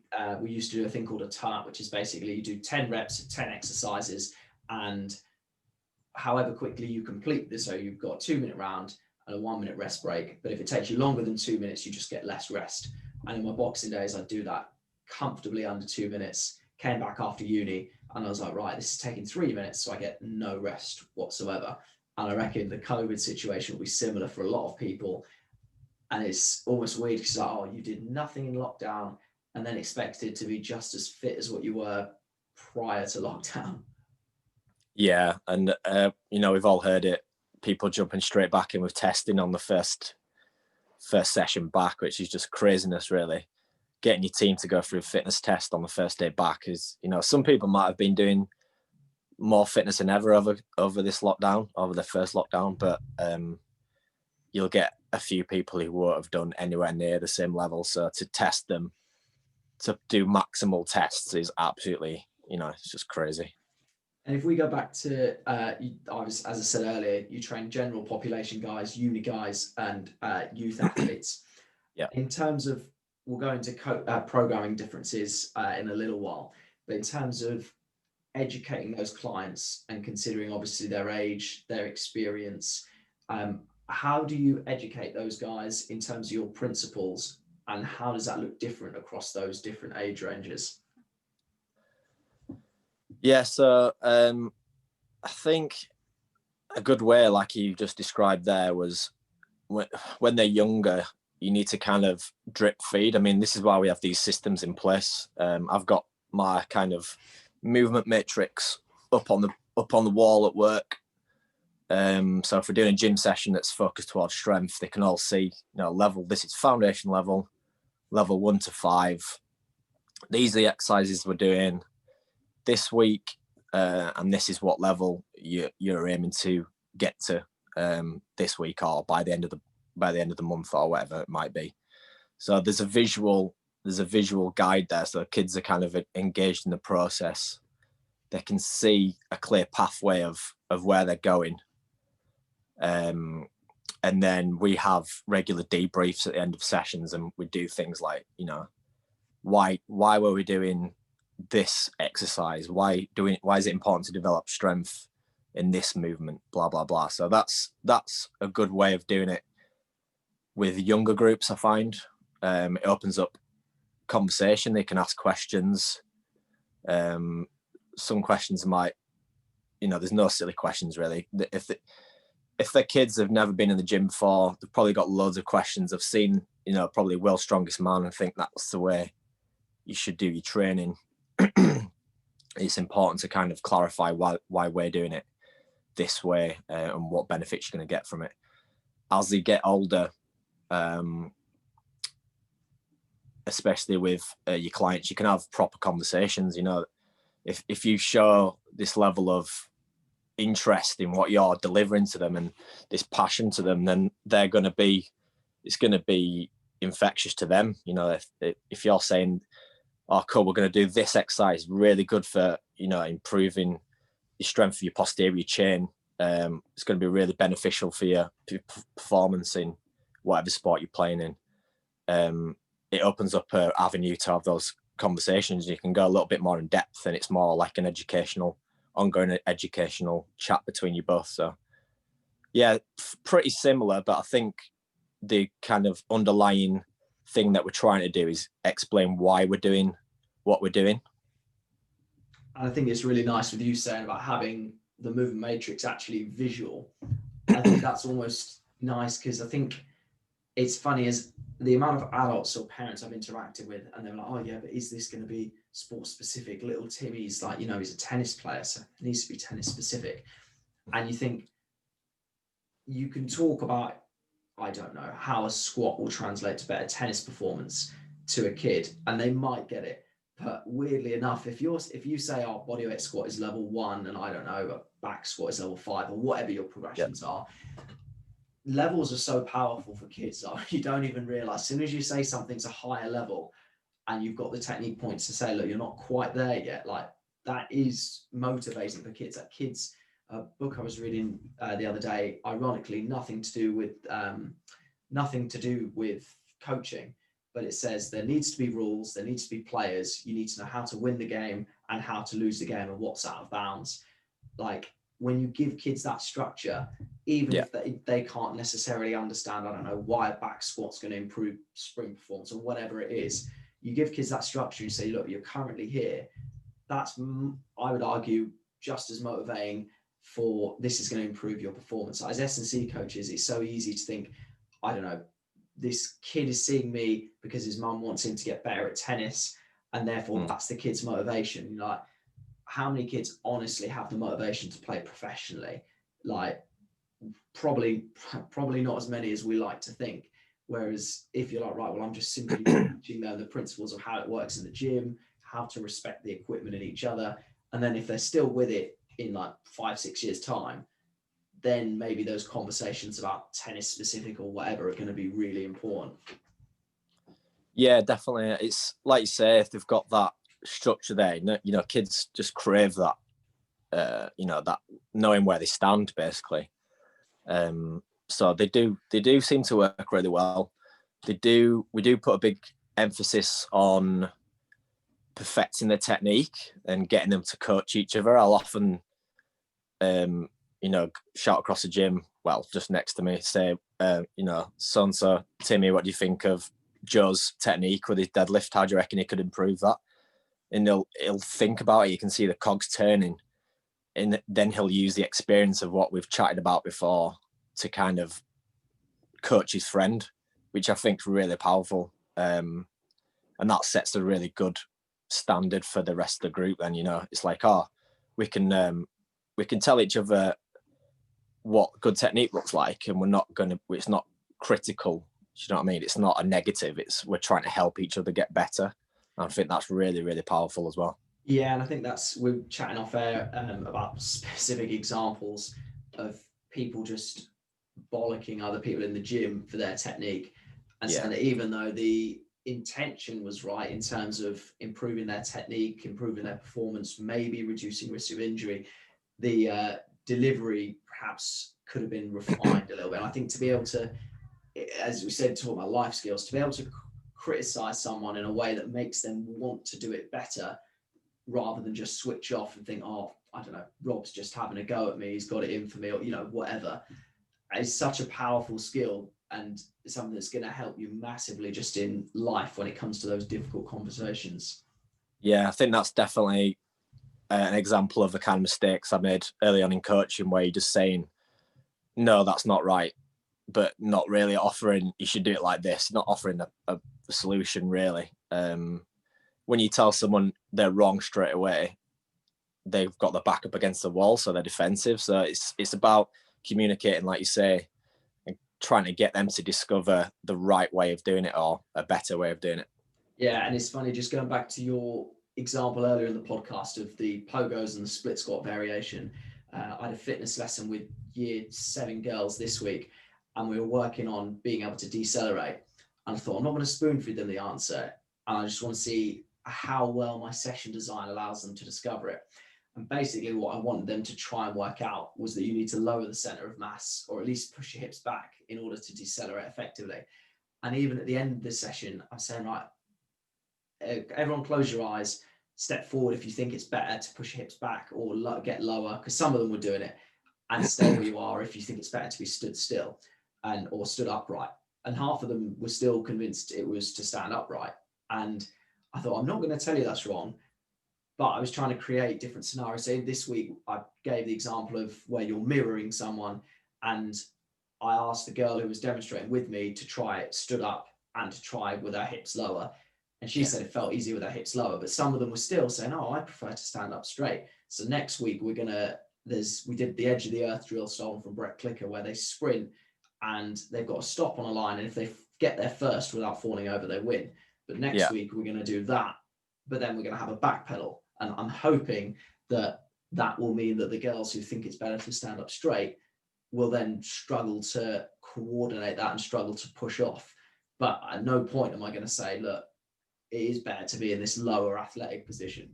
used to do a thing called a ton-up, which is basically you do 10 reps, 10 exercises, and however quickly you complete this, so you've got a 2-minute round and a 1-minute rest break. But if it takes you longer than 2 minutes, you just get less rest. And in my boxing days, I'd do that comfortably under 2 minutes, came back after uni, and I was like, right, this is taking 3 minutes, so I get no rest whatsoever. And I reckon the COVID situation will be similar for a lot of people. And it's almost weird because you did nothing in lockdown and then expected to be just as fit as what you were prior to lockdown. Yeah, and we've all heard it. People jumping straight back in with testing on the first session back, which is just craziness, really. Getting your team to go through a fitness test on the first day back is, some people might have been doing more fitness than ever over this lockdown, over the first lockdown, but you'll get a few people who won't have done anywhere near the same level. So to test them, to do maximal tests is absolutely, it's just crazy. And if we go back to, as I said earlier, you train general population guys, uni guys, and youth athletes. Yeah. In terms of, we'll go into programming differences in a little while, but in terms of educating those clients and considering obviously their age, their experience, how do you educate those guys in terms of your principles, and how does that look different across those different age ranges? Yeah, so I think a good way, like you just described there, was when they're younger, you need to kind of drip feed. I mean, this is why we have these systems in place. I've got my kind of movement matrix up on the wall at work. So if we're doing a gym session that's focused towards strength, they can all see, level. This is foundation level 1 to 5. These are the exercises we're doing this week, and this is what level you're aiming to get to this week, or by the end of the month, or whatever it might be. So there's a visual guide there, so kids are kind of engaged in the process. They can see a clear pathway of where they're going. And then we have regular debriefs at the end of sessions, and we do things like, why were we doing this exercise? Why is it important to develop strength in this movement? Blah blah blah. So that's a good way of doing it with younger groups. I find it opens up conversation. They can ask questions. Some questions might there's no silly questions really. If their kids have never been in the gym before, they've probably got loads of questions. I've seen, probably world's strongest man and think that's the way you should do your training. It's important to kind of clarify why we're doing it this way and what benefits you're going to get from it. As they get older, especially with your clients, you can have proper conversations. If you show this level of interest in what you're delivering to them and this passion to them, then it's going to be infectious to them. If you're saying, oh cool, we're going to do this exercise, really good for improving the strength of your posterior chain, it's going to be really beneficial for your performance in whatever sport you're playing in. It opens up an avenue to have those conversations. You can go a little bit more in depth, and it's more like an ongoing educational chat between you both. So yeah, pretty similar, but I think the kind of underlying thing that we're trying to do is explain why we're doing what we're doing. And I think it's really nice with you saying about having the movement matrix actually visual. I think that's almost nice, because I think it's funny as the amount of adults or parents I've interacted with, and they're like, oh yeah, but is this going to be sport specific? Little Timmy's like, he's a tennis player, so it needs to be tennis specific. And you think you can talk about, I don't know, how a squat will translate to better tennis performance to a kid, and they might get it. But weirdly enough, if you say our bodyweight squat is level 1 and I don't know, a back squat is level 5 or whatever your progressions are, levels are so powerful for kids. You don't even realize. As soon as you say something's a higher level and you've got the technique points to say, look, you're not quite there yet, like that is motivating for kids. That kids, a book I was reading the other day, ironically, nothing to do with coaching, but it says there needs to be rules, there needs to be players, you need to know how to win the game and how to lose the game and what's out of bounds. Like when you give kids that structure, even if they can't necessarily understand, I don't know, why a back squat's going to improve spring performance or whatever it is, you give kids that structure, you say, look, you're currently here. That's, I would argue, just as motivating for this is going to improve your performance. As S&C coaches, it's so easy to think, I don't know, this kid is seeing me because his mum wants him to get better at tennis, and therefore that's the kid's motivation. Like, how many kids honestly have the motivation to play professionally? Like, probably not as many as we like to think. Whereas if you're like, right, well, I'm just simply teaching them the principles of how it works in the gym, how to respect the equipment and each other, and then if they're still with it in like 5-6 years time, then maybe those conversations about tennis specific or whatever are going to be really important. Yeah, definitely. It's like you say, if they've got that structure there, kids just crave that, that knowing where they stand basically. So they do seem to work really well. We do put a big emphasis on perfecting the technique and getting them to coach each other. I'll often, shout across the gym, well, just next to me, say, so-and-so, Timmy, what do you think of Joe's technique with his deadlift? How do you reckon he could improve that? And he'll think about it. You can see the cogs turning, and then he'll use the experience of what we've chatted about before to kind of coach his friend, which I think is really powerful. And that sets a really good standard for the rest of the group. And, it's like, we can tell each other what good technique looks like, and it's not critical. Do you know what I mean? It's not a negative. We're trying to help each other get better. And I think that's really, really powerful as well. Yeah, and I think we're chatting off air about specific examples of people just bollocking other people in the gym for their technique, and saying that even though the intention was right in terms of improving their technique, improving their performance, maybe reducing risk of injury, the delivery perhaps could have been refined a little bit. And I think to be able to, as we said, talk about life skills, to be able to criticize someone in a way that makes them want to do it better, rather than just switch off and think, oh, I don't know, Rob's just having a go at me, he's got it in for me, or whatever, is such a powerful skill, and something that's going to help you massively just in life when it comes to those difficult conversations. Yeah, I think that's definitely an example of the kind of mistakes I made early on in coaching, where you're just saying, no, that's not right, but not really offering, you should do it like this, not offering a solution really. When you tell someone they're wrong straight away, they've got their back up against the wall, so they're defensive. So it's about communicating, like you say, and trying to get them to discover the right way of doing it, or a better way of doing it. Yeah, and it's funny, just going back to your example earlier in the podcast of the pogos and the split squat variation. I had a fitness lesson with year 7 girls this week, and we were working on being able to decelerate. And I thought, I'm not going to spoon feed them the answer. And I just want to see how well my session design allows them to discover it. And basically what I wanted them to try and work out was that you need to lower the center of mass, or at least push your hips back, in order to decelerate effectively. And even at the end of the session, I'm saying, right, everyone close your eyes, step forward if you think it's better to push your hips back or get lower, because some of them were doing it, and stay where you are if you think it's better to be stood still or stood upright. And half of them were still convinced it was to stand upright. And I thought, I'm not going to tell you that's wrong, but I was trying to create different scenarios. So this week, I gave the example of where you're mirroring someone, and I asked the girl who was demonstrating with me to try it stood up and to try with her hips lower. And she said it felt easier with her hips lower, but some of them were still saying, oh, I prefer to stand up straight. So next week, we did the edge of the earth drill stolen from Brett Clicker, where they sprint and they've got to stop on a line. And if they get there first without falling over, they win. But next week, we're going to do that, but then we're going to have a back pedal. And I'm hoping that will mean that the girls who think it's better to stand up straight will then struggle to coordinate that and struggle to push off. But at no point am I going to say, look, it is better to be in this lower athletic position.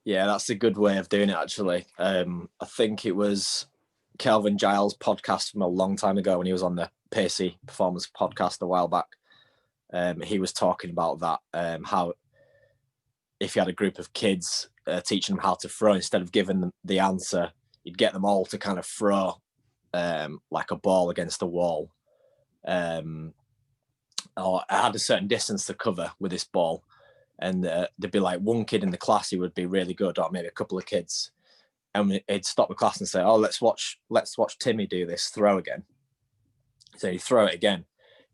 Yeah, that's a good way of doing it, actually. I think it was Kelvin Giles' podcast from a long time ago when he was on the Pacey Performance podcast a while back. He was talking about that, how if you had a group of kids teaching them how to throw, instead of giving them the answer, you'd get them all to kind of throw like a ball against a wall. Or I had a certain distance to cover with this ball, and there'd be like one kid in the class who would be really good, or maybe a couple of kids, and he'd stop the class and say, "Oh, let's watch Timmy do this throw again." So you throw it again, and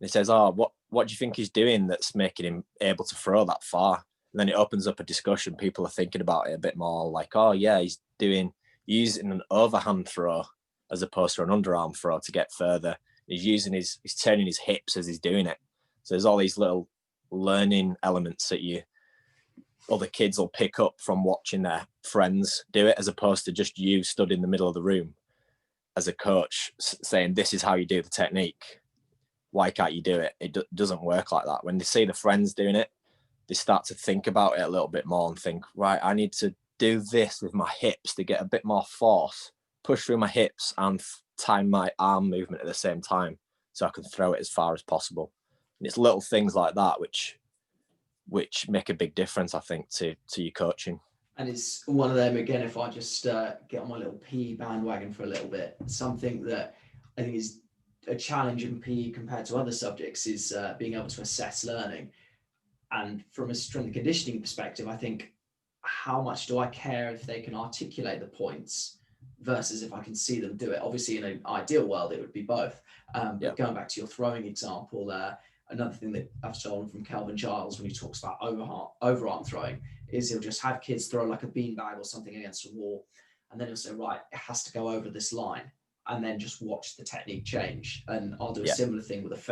he says, "Oh, what do you think he's doing that's making him able to throw that far?" And then it opens up a discussion. People are thinking about it a bit more, like, "Oh yeah, he's using an overhand throw as opposed to an underarm throw to get further. He's turning his hips as he's doing it." So there's all these little learning elements that other kids will pick up from watching their friends do it, as opposed to just you stood in the middle of the room as a coach saying, this is how you do the technique. Why can't you do it? It doesn't work like that. When they see the friends doing it, they start to think about it a little bit more and think, right, I need to do this with my hips to get a bit more force, push through my hips and time my arm movement at the same time so I can throw it as far as possible. And it's little things like that which make a big difference, I think, to your coaching. And it's one of them, again, if I just get on my little PE bandwagon for a little bit, something that I think is a challenge in PE compared to other subjects is being able to assess learning. And from a strength and conditioning perspective, I think, how much do I care if they can articulate the points versus if I can see them do it? Obviously, in an ideal world, it would be both. But going back to your throwing example, another thing that I've stolen from Kelvin Giles when he talks about overarm throwing is he'll just have kids throw like a beanbag or something against a wall. And then he'll say, right, it has to go over this line. And then just watch the technique change. And I'll do a similar thing with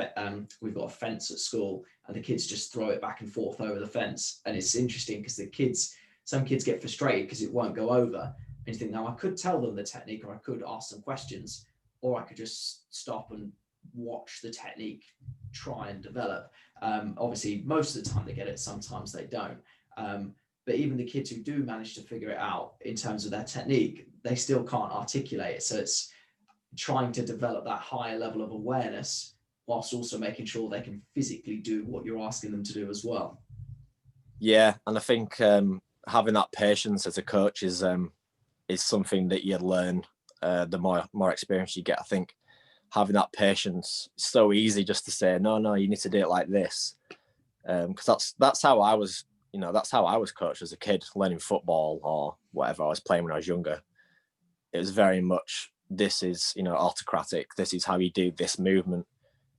we've got a fence at school, and the kids just throw it back and forth over the fence. And it's interesting because some kids get frustrated because it won't go over. And you think, now I could tell them the technique, or I could ask some questions, or I could just stop and watch the technique try and develop. Obviously, most of the time they get it, sometimes they don't. But even the kids who do manage to figure it out in terms of their technique, they still can't articulate it. So it's trying to develop that higher level of awareness whilst also making sure they can physically do what you're asking them to do as well. Yeah, and I think having that patience as a coach is something that you learn the more experience you get. I think having that patience, it's so easy just to say, no, you need to do it like this. Because that's how I was, that's how I was coached as a kid, learning football or whatever I was playing when I was younger. It was very much, this is, autocratic. This is how you do this movement.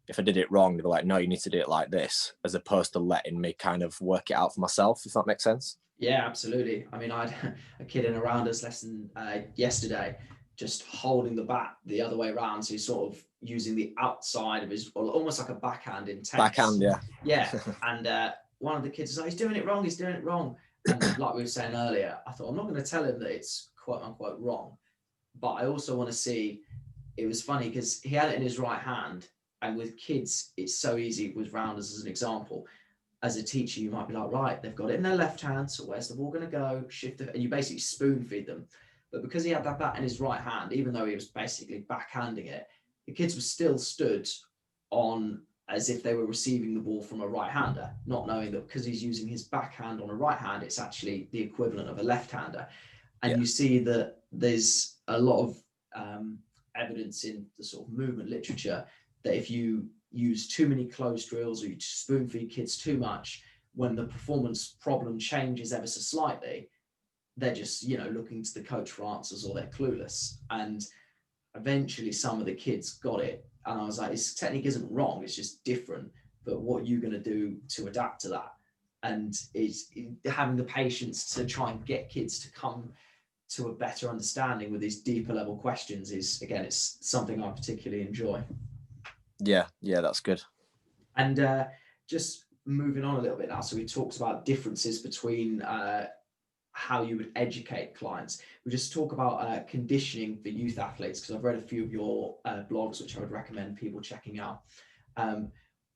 If I did it wrong, they were like, no, you need to do it like this, as opposed to letting me kind of work it out for myself, if that makes sense. Yeah, absolutely. I mean, I had a kid in a rounders lesson yesterday, just holding the bat the other way around. So he's sort of using the outside of his, almost like a backhand in tennis. Backhand, yeah. Yeah. And one of the kids was like, he's doing it wrong. He's doing it wrong. And like we were saying earlier, I thought, I'm not going to tell him that it's quote unquote wrong. But I also want to see, it was funny because he had it in his right hand. And with kids, it's so easy with rounders as an example. As a teacher, you might be like, right, they've got it in their left hand, so where's the ball going to go? Shift it, and you basically spoon feed them. But because he had that bat in his right hand, even though he was basically backhanding it, the kids were still stood on as if they were receiving the ball from a right-hander, not knowing that because he's using his backhand on a right hand, it's actually the equivalent of a left-hander. And you see that there's a lot of evidence in the sort of movement literature that if you use too many closed drills or you spoon feed kids too much, when the performance problem changes ever so slightly, they're just, looking to the coach for answers, or they're clueless. And eventually some of the kids got it. And I was like, this technique isn't wrong, it's just different. But what are you going to do to adapt to that? And it's having the patience to try and get kids to come to a better understanding with these deeper level questions is, again, it's something I particularly enjoy. Yeah, that's good. And just moving on a little bit now. So we talked about differences between how you would educate clients. We just talk about conditioning for youth athletes, because I've read a few of your blogs, which I would recommend people checking out.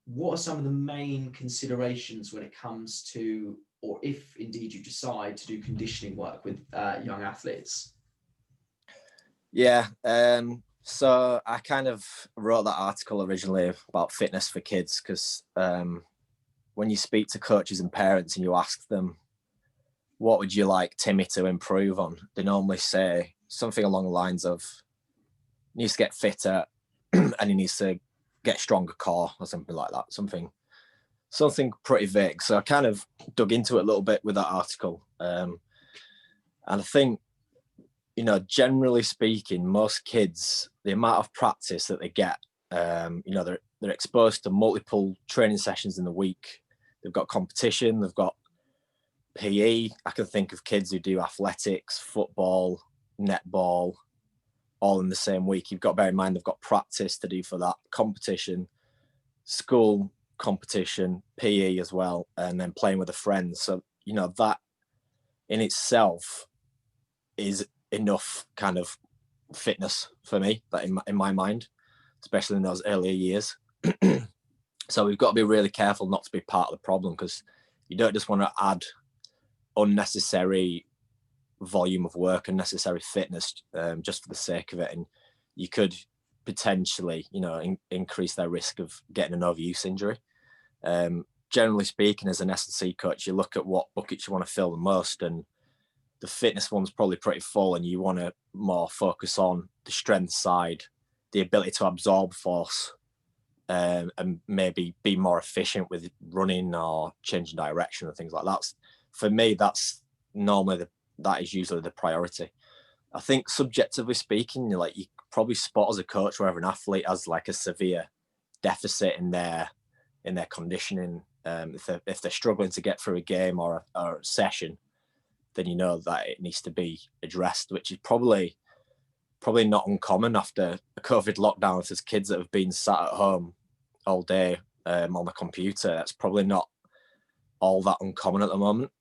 What are some of the main considerations when it comes to, or if indeed you decide to do conditioning work with young athletes? Yeah. So I kind of wrote that article originally about fitness for kids, because when you speak to coaches and parents and you ask them, what would you like Timmy to improve on? They normally say something along the lines of, he needs to get fitter and he needs to get stronger core, or something like that. Something pretty vague. So I kind of dug into it a little bit with that article. And I think, generally speaking, most kids, the amount of practice that they get, they're exposed to multiple training sessions in the week. They've got competition, they've got PE. I can think of kids who do athletics, football, netball, all in the same week. You've got to bear in mind they've got practice to do for that, competition, school competition, PE as well, and then playing with a friend. So, that in itself is enough kind of fitness for me, that in my mind, especially in those earlier years. So we've got to be really careful not to be part of the problem, because you don't just want to add unnecessary volume of work, unnecessary fitness, just for the sake of it, and you could potentially, increase their risk of getting an overuse injury. Generally speaking, as an S&C coach, you look at what buckets you want to fill the most, and the fitness one's probably pretty full, and you want to more focus on the strength side, the ability to absorb force, and maybe be more efficient with running or changing direction and things like that. For me, that's normally that is usually the priority. I think subjectively speaking, you probably spot as a coach wherever an athlete has like a severe deficit in their conditioning. If they're struggling to get through a game or a session, then you know that it needs to be addressed, which is probably not uncommon after a COVID lockdown. If there's kids that have been sat at home all day on the computer, that's probably not all that uncommon at the moment.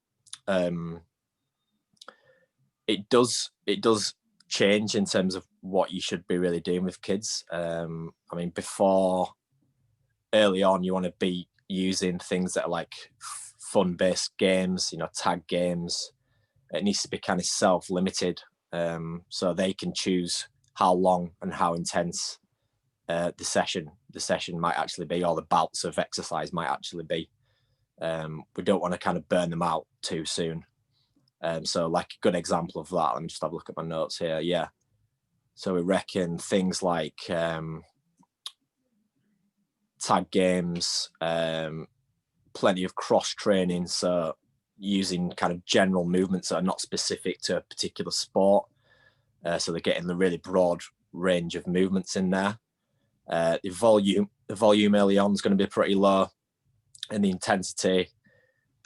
It does change in terms of what you should be really doing with kids. Before, early on, you want to be using things that are like fun-based games, tag games. It needs to be kind of self-limited, so they can choose how long and how intense the session might actually be, or the bouts of exercise might actually be. We don't want to kind of burn them out too soon. So like a good example of that, let me just have a look at my notes here. Yeah. So we reckon things like tag games, plenty of cross training. So, using kind of general movements that are not specific to a particular sport. So they're getting the really broad range of movements in there. The volume early on is going to be pretty low, and the intensity,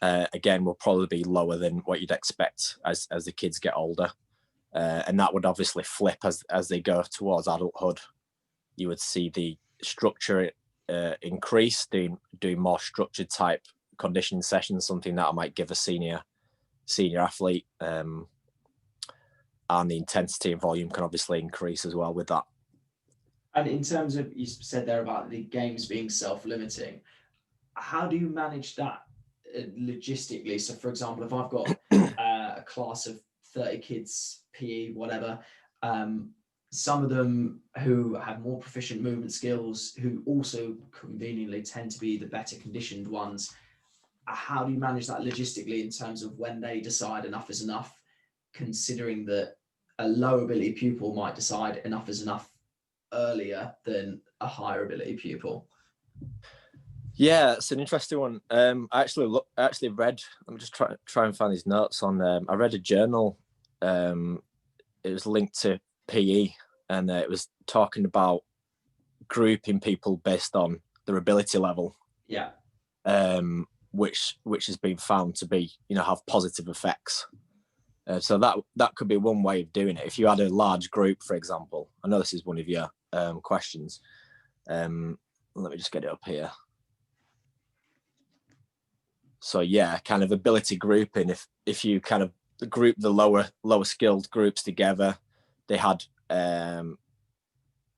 again, will probably be lower than what you'd expect as the kids get older. And that would obviously flip as they go towards adulthood. You would see the structure increase, doing more structured type conditioning sessions, something that I might give a senior athlete. And the intensity and volume can obviously increase as well with that. And in terms of, you said there about the games being self-limiting, how do you manage that logistically? So for example, if I've got a class of 30 kids, PE, whatever, some of them who have more proficient movement skills, who also conveniently tend to be the better conditioned ones, how do you manage that logistically in terms of when they decide enough is enough, considering that a low ability pupil might decide enough is enough earlier than a higher ability pupil? Yeah, it's an interesting one. I actually read, I'm just try and find these notes on, I read a journal, it was linked to PE, and it was talking about grouping people based on their ability level. Yeah. Which has been found to be, have positive effects. So that could be one way of doing it. If you had a large group, for example, I know this is one of your questions. Let me just get it up here. So yeah, kind of ability grouping. If you kind of group the lower skilled groups together, they had an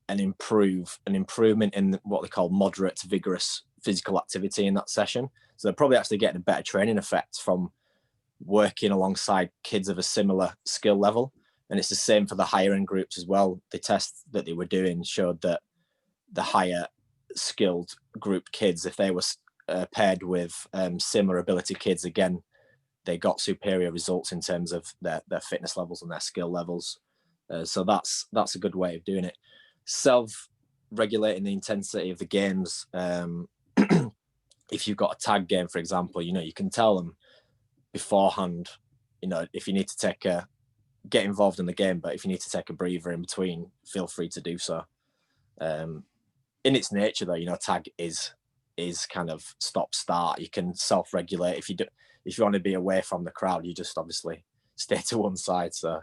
improvement in what they call moderate to vigorous physical activity in that session. So they're probably actually getting a better training effect from working alongside kids of a similar skill level. And it's the same for the higher end groups as well. The tests that they were doing showed that the higher skilled group kids, if they were paired with similar ability kids, again, they got superior results in terms of their fitness levels and their skill levels. So that's a good way of doing it. Self-regulating the intensity of the games. If you've got a tag game, for example, you can tell them beforehand, if you need to get involved in the game, but if you need to take a breather in between, feel free to do so. In its nature, though, tag is kind of stop-start. You can self-regulate. If you want to be away from the crowd, you just obviously stay to one side. So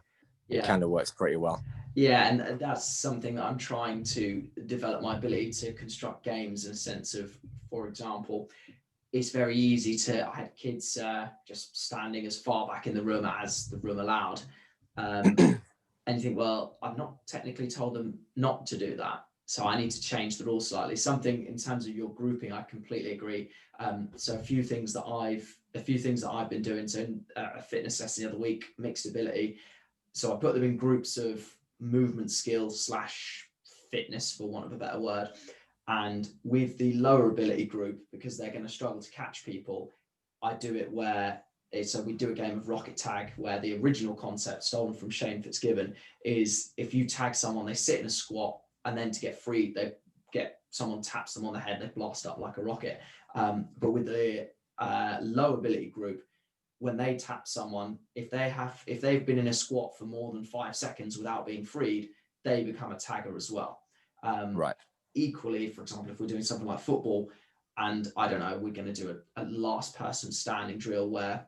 it kind of works pretty well. Yeah, and that's something that I'm trying to develop my ability to construct games in a sense of, for example, it's very easy I had kids just standing as far back in the room as the room allowed. And you think, well, I've not technically told them not to do that. So I need to change the rules slightly. Something in terms of your grouping, I completely agree. So a few things that I've been doing. So in a fitness session the other week, mixed ability. So I put them in groups of movement skills / fitness, for want of a better word. And with the lower ability group, because they're going to struggle to catch people, I do it so we do a game of rocket tag, where the original concept, stolen from Shane Fitzgibbon, is if you tag someone, they sit in a squat, and then to get free, someone taps them on the head, they blast up like a rocket. But with the low ability group, when they tap someone, if they've been in a squat for more than 5 seconds without being freed, they become a tagger as well. Right. Equally, for example, if we're doing something like football, and I don't know, we're going to do a last person standing drill where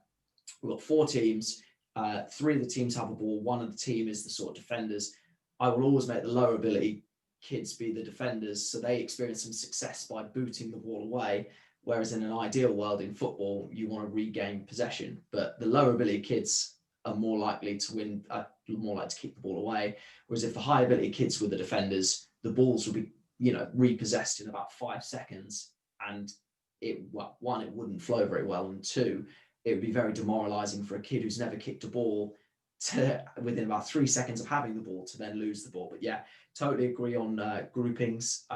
we've got 4 teams, 3 of the teams have a ball, 1 of the team is the sort of defenders. I will always make the lower ability kids be the defenders, so they experience some success by booting the ball away. Whereas in an ideal world in football, you want to regain possession, but the lower ability kids are more likely to win, more likely to keep the ball away. Whereas if the high ability kids were the defenders, the balls would be, repossessed in about 5 seconds, and it wouldn't flow very well, and 2, it would be very demoralizing for a kid who's never kicked a ball to, within about 3 seconds of having the ball, to then lose the ball. But yeah, totally agree on groupings.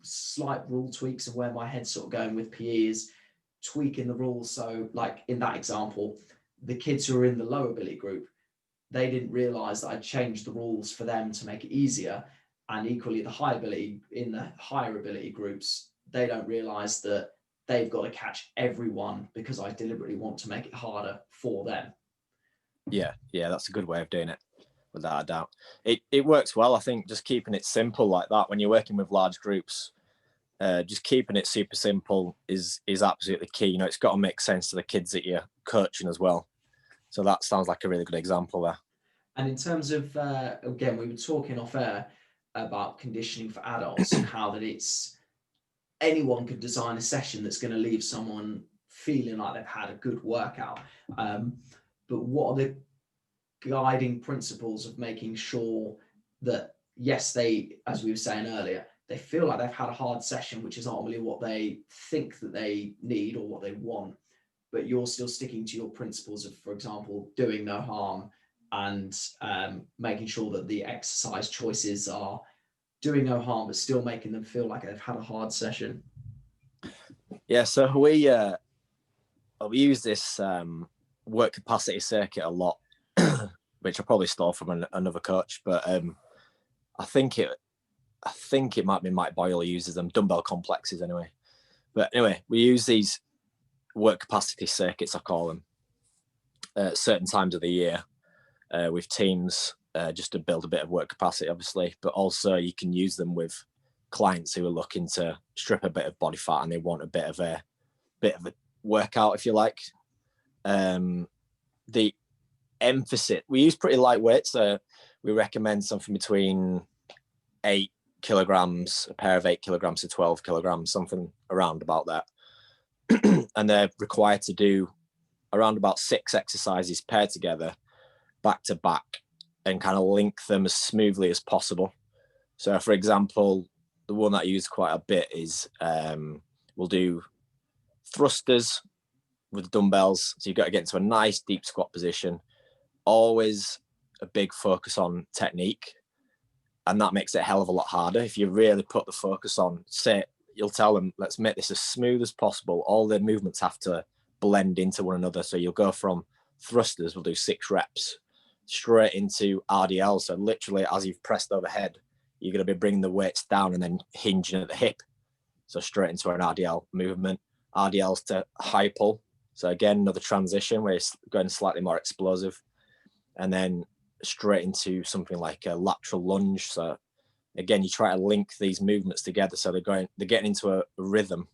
Slight rule tweaks, and where my head's sort of going with PE is tweaking the rules. So like in that example, the kids who are in the low ability group, they didn't realize that I'd changed the rules for them to make it easier. And equally, the higher ability groups, they don't realize that they've got to catch everyone because I deliberately want to make it harder for them. Yeah, that's a good way of doing it, without a doubt. It works well. I think just keeping it simple like that when you're working with large groups, just keeping it super simple is absolutely key. You know, it's got to make sense to the kids that you're coaching as well. So that sounds like a really good example there. And in terms of, again, we were talking off air about conditioning for adults and how that it's anyone could design a session that's going to leave someone feeling like they've had a good workout. But what are the guiding principles of making sure that, yes, they, as we were saying earlier, they feel like they've had a hard session, which is ultimately what they think that they need or what they want, but you're still sticking to your principles of, for example, doing no harm and making sure that the exercise choices are doing no harm, but still making them feel like they've had a hard session? Yeah, so we use this work capacity circuit a lot, which I probably stole from another coach, but I think it might be Mike Boyle who uses them, dumbbell complexes anyway. But anyway, we use these work capacity circuits, I call them, at certain times of the year with teams, just to build a bit of work capacity, obviously, but also you can use them with clients who are looking to strip a bit of body fat and they want a bit of a workout, if you like. The emphasis, we use pretty lightweight, so we recommend something between 8 kilograms, a pair of 8 kilograms to 12 kilograms, something around about that. And they're required to do around about 6 exercises paired together, back to back, and kind of link them as smoothly as possible. So for example, the one that I use quite a bit is we'll do thrusters with dumbbells. So you've got to get into a nice deep squat position, always a big focus on technique. And that makes it a hell of a lot harder. If you really put the focus on, say, you'll tell them, let's make this as smooth as possible. All the movements have to blend into one another. So you'll go from thrusters, we'll do 6 reps, straight into RDL. So literally as you've pressed overhead, you're going to be bringing the weights down and then hinging at the hip. So straight into an RDL movement. RDLs to high pull. So again, another transition where it's going slightly more explosive. And then straight into something like a lateral lunge. So again, you try to link these movements together so they're getting into a rhythm.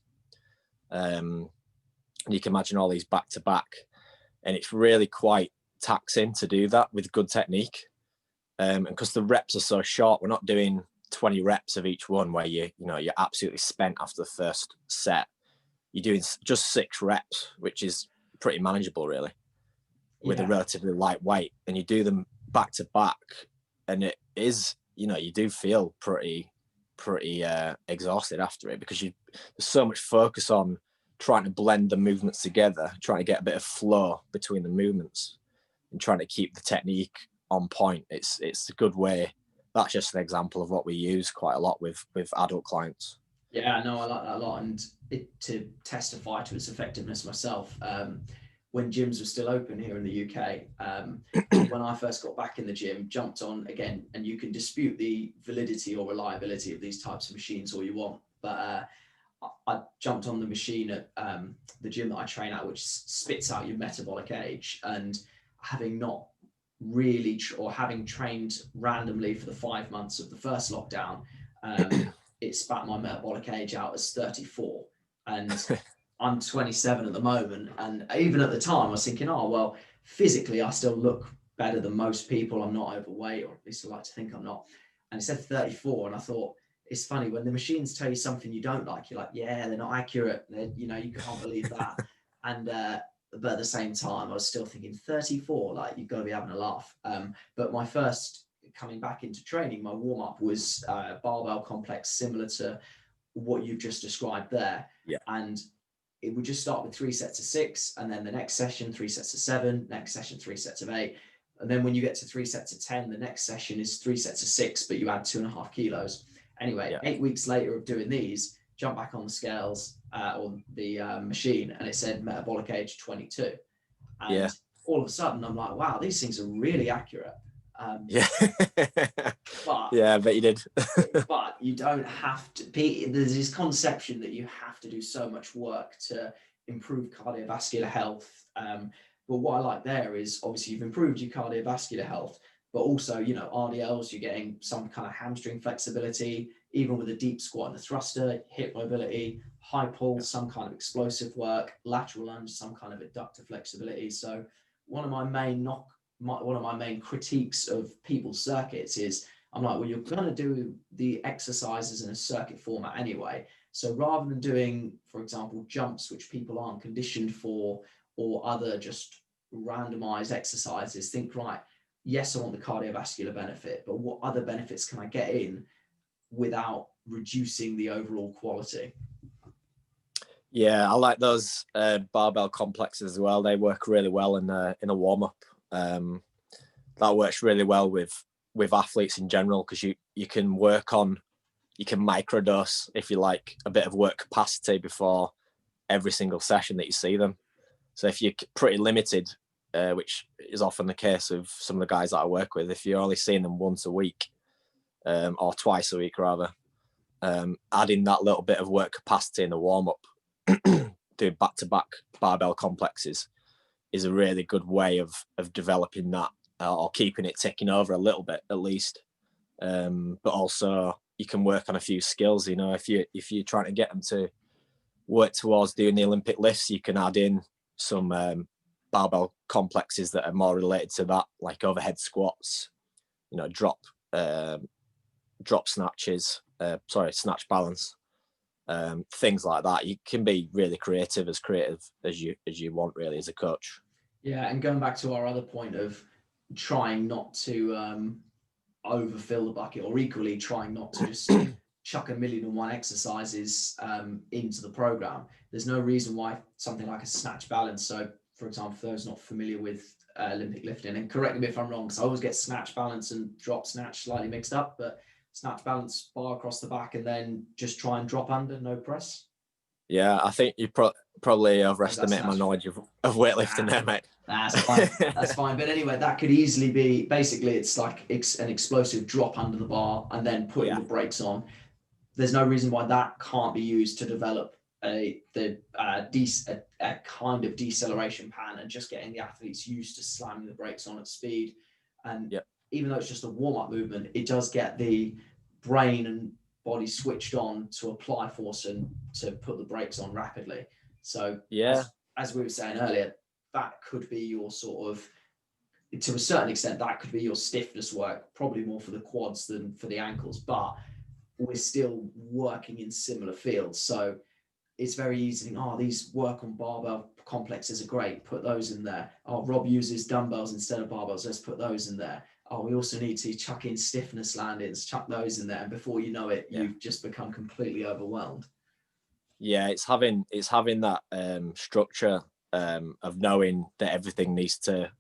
You can imagine all these back to back, and it's really quite taxing to do that with good technique. And because the reps are so short, we're not doing 20 reps of each one where you're absolutely spent after the first set. You're doing just 6 reps, which is pretty manageable really, with a relatively light weight, and you do them back to back, and it is, you do feel pretty exhausted after it, because there's so much focus on trying to blend the movements together, trying to get a bit of flow between the movements and trying to keep the technique on point. It's a good way. That's just an example of what we use quite a lot with adult clients. Yeah, no, I like that a lot. And to testify to its effectiveness myself, when gyms were still open here in the UK, when I first got back in the gym, jumped on again, and you can dispute the validity or reliability of these types of machines all you want, but I jumped on the machine at the gym that I train at, which spits out your metabolic age, and having not really having trained randomly for the 5 months of the first lockdown, it spat my metabolic age out as 34, and I'm 27 at the moment. And even at the time I was thinking, oh, well, physically I still look better than most people. I'm not overweight, or at least I like to think I'm not. And it said 34. And I thought, it's funny when the machines tell you something you don't like, you're like, yeah, they're not accurate. You can't believe that. And, but at the same time, I was still thinking 34, like you've got to be having a laugh. But my first coming back into training, my warm up was barbell complex, similar to what you've just described there. Yeah. And it would just start with 3 sets of 6, and then the next session 3 sets of 7, next session 3 sets of 8, and then when you get to 3 sets of 10, the next session is 3 sets of 6, but you add 2.5 kilos. Anyway, 8 weeks later of doing these, jump back on the scales or the machine, and it said metabolic age 22. And all of a sudden I'm like, wow, these things are really accurate. Yeah. But yeah, I bet you did. but you don't have to. There's this conception that you have to do so much work to improve cardiovascular health. But what I like there is obviously you've improved your cardiovascular health, but also, you know, RDLs, you're getting some kind of hamstring flexibility, even with a deep squat and a thruster, hip mobility, high pull, some kind of explosive work, lateral lunge, some kind of adductor flexibility. So one of my main critiques of people's circuits is, I'm like, well, you're going to do the exercises in a circuit format anyway. So rather than doing, for example, jumps, which people aren't conditioned for, or other just randomized exercises, think, right, yes, I want the cardiovascular benefit, but what other benefits can I get in without reducing the overall quality? Yeah, I like those barbell complexes as well. They work really well in a warm-up. That works really well with athletes in general, because you can microdose, if you like, a bit of work capacity before every single session that you see them. So if you're pretty limited, which is often the case of some of the guys that I work with, if you're only seeing them once a week, or twice a week rather, adding that little bit of work capacity in the warm-up, doing back-to-back barbell complexes, is a really good way of developing that, or keeping it ticking over a little bit at least. But also you can work on a few skills. You know, if you're trying to get them to work towards doing the Olympic lifts, you can add in some barbell complexes that are more related to that, like overhead squats, you know, drop snatches, snatch balance, things like that. You can be really creative as you want, really, as a coach. Yeah, and going back to our other point of trying not to overfill the bucket, or equally trying not to just chuck 1,000,001 exercises into the program. There's no reason why something like a snatch balance. So, for example, for those not familiar with Olympic lifting, and correct me if I'm wrong, because I always get snatch balance and drop snatch slightly mixed up, but snatch balance, bar across the back, and then just try and drop under, no press. Yeah, I think you probably overestimate my knowledge of weightlifting there, mate. That's fine. That's fine. But anyway, that could easily be, basically, it's like an explosive drop under the bar and then putting the brakes on. There's no reason why that can't be used to develop a kind of deceleration pattern, and just getting the athletes used to slamming the brakes on at speed. And even though it's just a warm-up movement, it does get the brain and body switched on to apply force and to put the brakes on rapidly. So as we were saying earlier, that could be your sort of, to a certain extent, that could be your stiffness work, probably more for the quads than for the ankles, but we're still working in similar fields. So it's very easy to think, these work on barbell complexes are great, put those in there. Rob uses dumbbells instead of barbells, let's put those in there. We also need to chuck in stiffness landings, chuck those in there. And before you know it, you've just become completely overwhelmed. Yeah, it's having that structure of knowing that everything needs to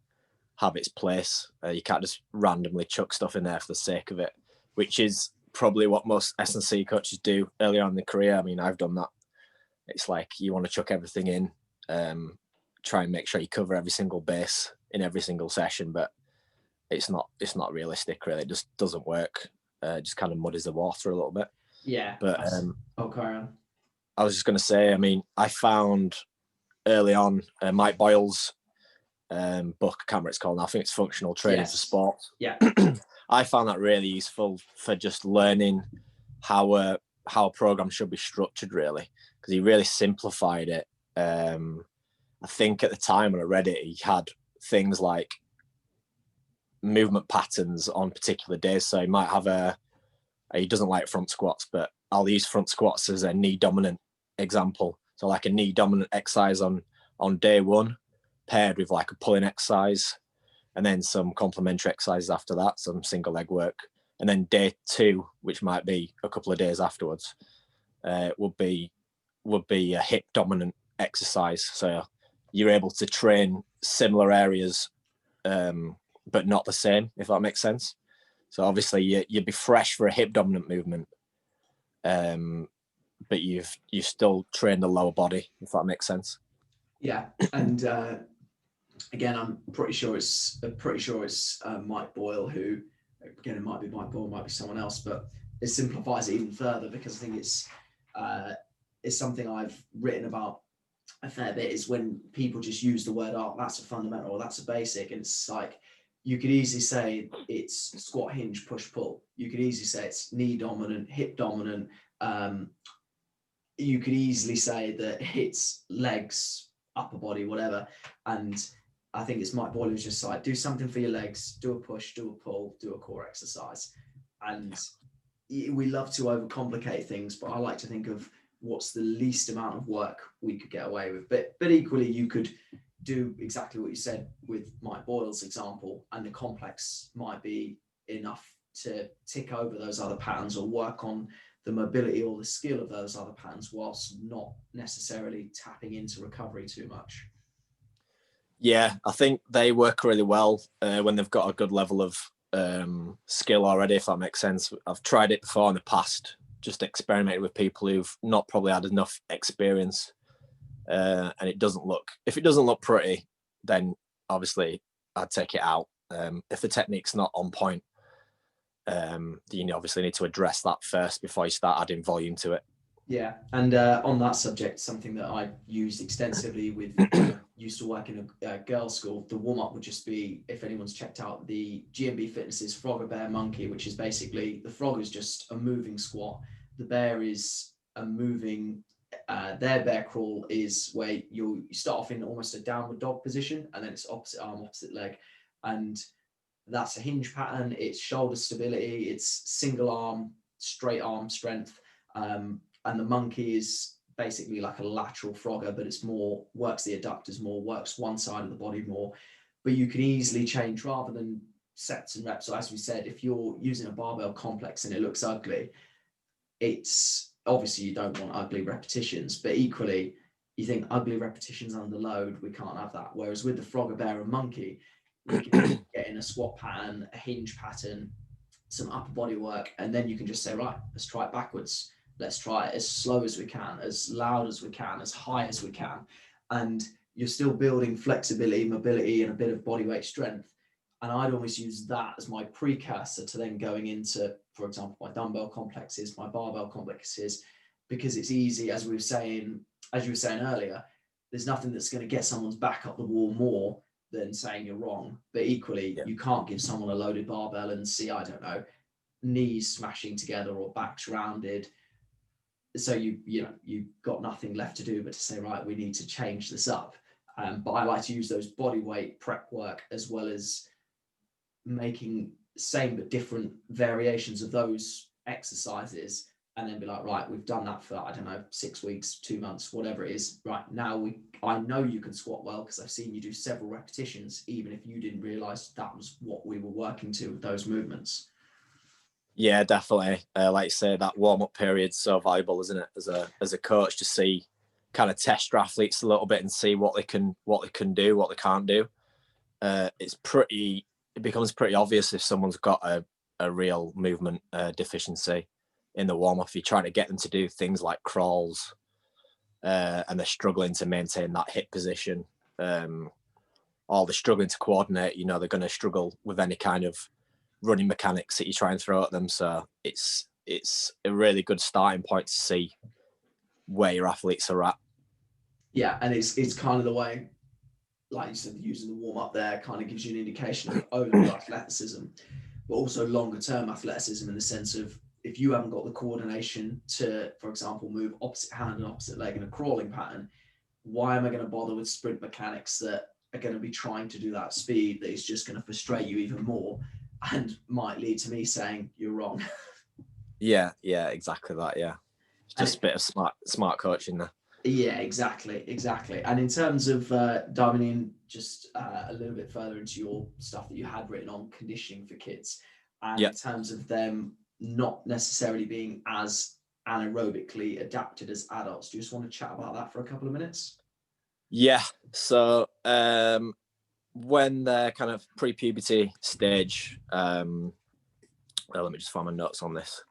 have its place. You can't just randomly chuck stuff in there for the sake of it, which is probably what most S&C coaches do early on in the career. I mean, I've done that. It's like you want to chuck everything in, try and make sure you cover every single base in every single session, but it's not realistic, really. It just doesn't work. It just kind of muddies the water a little bit. Yeah. But carry on. I was just going to say, I mean, I found early on Mike Boyle's book, I can't remember what it's called now. I think it's Functional Training for Sport. Yeah. I found that really useful for just learning how a program should be structured, really, because he really simplified it. I think at the time when I read it, he had things like movement patterns on particular days. So he might have he doesn't like front squats, but I'll use front squats as a knee dominant example. So like a knee dominant exercise on day one, paired with like a pulling exercise, and then some complementary exercises after that, some single leg work. And then day two, which might be a couple of days afterwards, would be a hip dominant exercise. So you're able to train similar areas, but not the same, if that makes sense. So obviously you'd be fresh for a hip dominant movement, but you've still trained the lower body, if that makes sense. Yeah, and again, I'm pretty sure it's Mike Boyle, who, again, it might be Mike Boyle, might be someone else, but it simplifies it even further, because I think it's something I've written about a fair bit, is when people just use the word, oh, that's a fundamental, or that's a basic, and it's like, you could easily say it's squat, hinge, push, pull. You could easily say it's knee dominant, hip dominant. You could easily say that it's legs, upper body, whatever. And I think it's Mike Boyle who's just like, do something for your legs, do a push, do a pull, do a core exercise. And we love to overcomplicate things, but I like to think of what's the least amount of work we could get away with. But equally, you could do exactly what you said with Mike Boyle's example, and the complex might be enough to tick over those other patterns or work on the mobility or the skill of those other patterns, whilst not necessarily tapping into recovery too much. Yeah, I think they work really well when they've got a good level of skill already, if that makes sense. I've tried it before in the past, just experimented with people who've not probably had enough experience, and if it doesn't look pretty, then obviously I'd take it out. If the technique's not on point, you obviously need to address that first before you start adding volume to it. Yeah, and on that subject, something that I used extensively with used to work in a girls' school, the warm-up would just be, if anyone's checked out the GMB Fitness's Frogger Bear Monkey, which is basically, the frog is just a moving squat, the bear is a moving, their bear crawl is where you start off in almost a downward dog position, and then it's opposite arm, opposite leg, and that's a hinge pattern, it's shoulder stability, it's single arm, straight arm strength, and the monkey is basically like a lateral frogger, but it's more, works the adductors more, works one side of the body more. But you can easily change, rather than sets and reps. So as we said, if you're using a barbell complex and it looks ugly, it's obviously, you don't want ugly repetitions, but equally, you think ugly repetitions under load, we can't have that. Whereas with the frogger, bear and monkey, we can get in a squat pattern, a hinge pattern, some upper body work, and then you can just say, right, let's try it backwards. Let's try it as slow as we can, as loud as we can, as high as we can. And you're still building flexibility, mobility, and a bit of body weight strength. And I'd always use that as my precursor to then going into, for example, my dumbbell complexes, my barbell complexes, because it's easy, as you were saying earlier, there's nothing that's going to get someone's back up the wall more than saying you're wrong. But equally, you can't give someone a loaded barbell and see, I don't know, knees smashing together or backs rounded. So you've got nothing left to do but to say, right, we need to change this up. But I like to use those body weight prep work, as well as making same but different variations of those exercises, and then be like, right, we've done that for, I don't know, 6 weeks, 2 months, whatever it is. Right, now I know you can squat well, because I've seen you do several repetitions, even if you didn't realize that was what we were working to with those movements. Yeah, definitely. Like you say, that warm-up period's so valuable, isn't it? As a coach, to see, kind of test your athletes a little bit and see what they can do, what they can't do. It becomes pretty obvious if someone's got a real movement deficiency in the warm-up. If you're trying to get them to do things like crawls, and they're struggling to maintain that hip position, or they're struggling to coordinate, they're going to struggle with any kind of running mechanics that you try and throw at them. So it's a really good starting point to see where your athletes are at. Yeah, and it's kind of the way, like you said, using the warm-up there kind of gives you an indication of overall athleticism, but also longer term athleticism, in the sense of, if you haven't got the coordination to, for example, move opposite hand and opposite leg in a crawling pattern, why am I going to bother with sprint mechanics that are going to be trying to do that speed, that is just going to frustrate you even more and might lead to me saying you're wrong? Yeah, exactly that. Yeah, it's just a bit of smart coaching there. Yeah, exactly. And in terms of diving in just a little bit further into your stuff that you had written on conditioning for kids, and in terms of them not necessarily being as anaerobically adapted as adults, do you just want to chat about that for a couple of minutes? Yeah, so when they're kind of pre-puberty stage, let me just find my notes on this.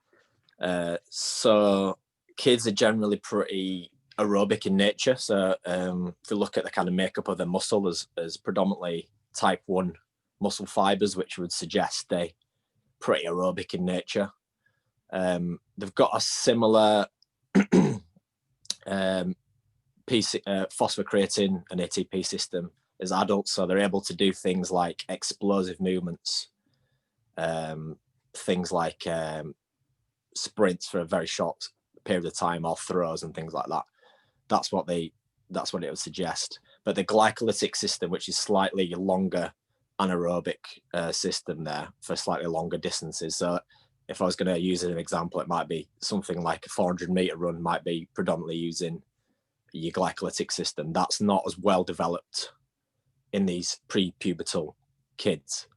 So kids are generally pretty aerobic in nature. So if you look at the kind of makeup of the muscle, as predominantly type 1 muscle fibers, which would suggest they pretty aerobic in nature. They've got a similar phosphocreatine and ATP system as adults, so they're able to do things like explosive movements, things like sprints for a very short period of time, or throws and things like that. That's what it would suggest. But the glycolytic system, which is slightly longer anaerobic system there for slightly longer distances. So if I was going to use an example, it might be something like a 400-meter run might be predominantly using your glycolytic system. That's not as well developed in these pre-pubertal kids.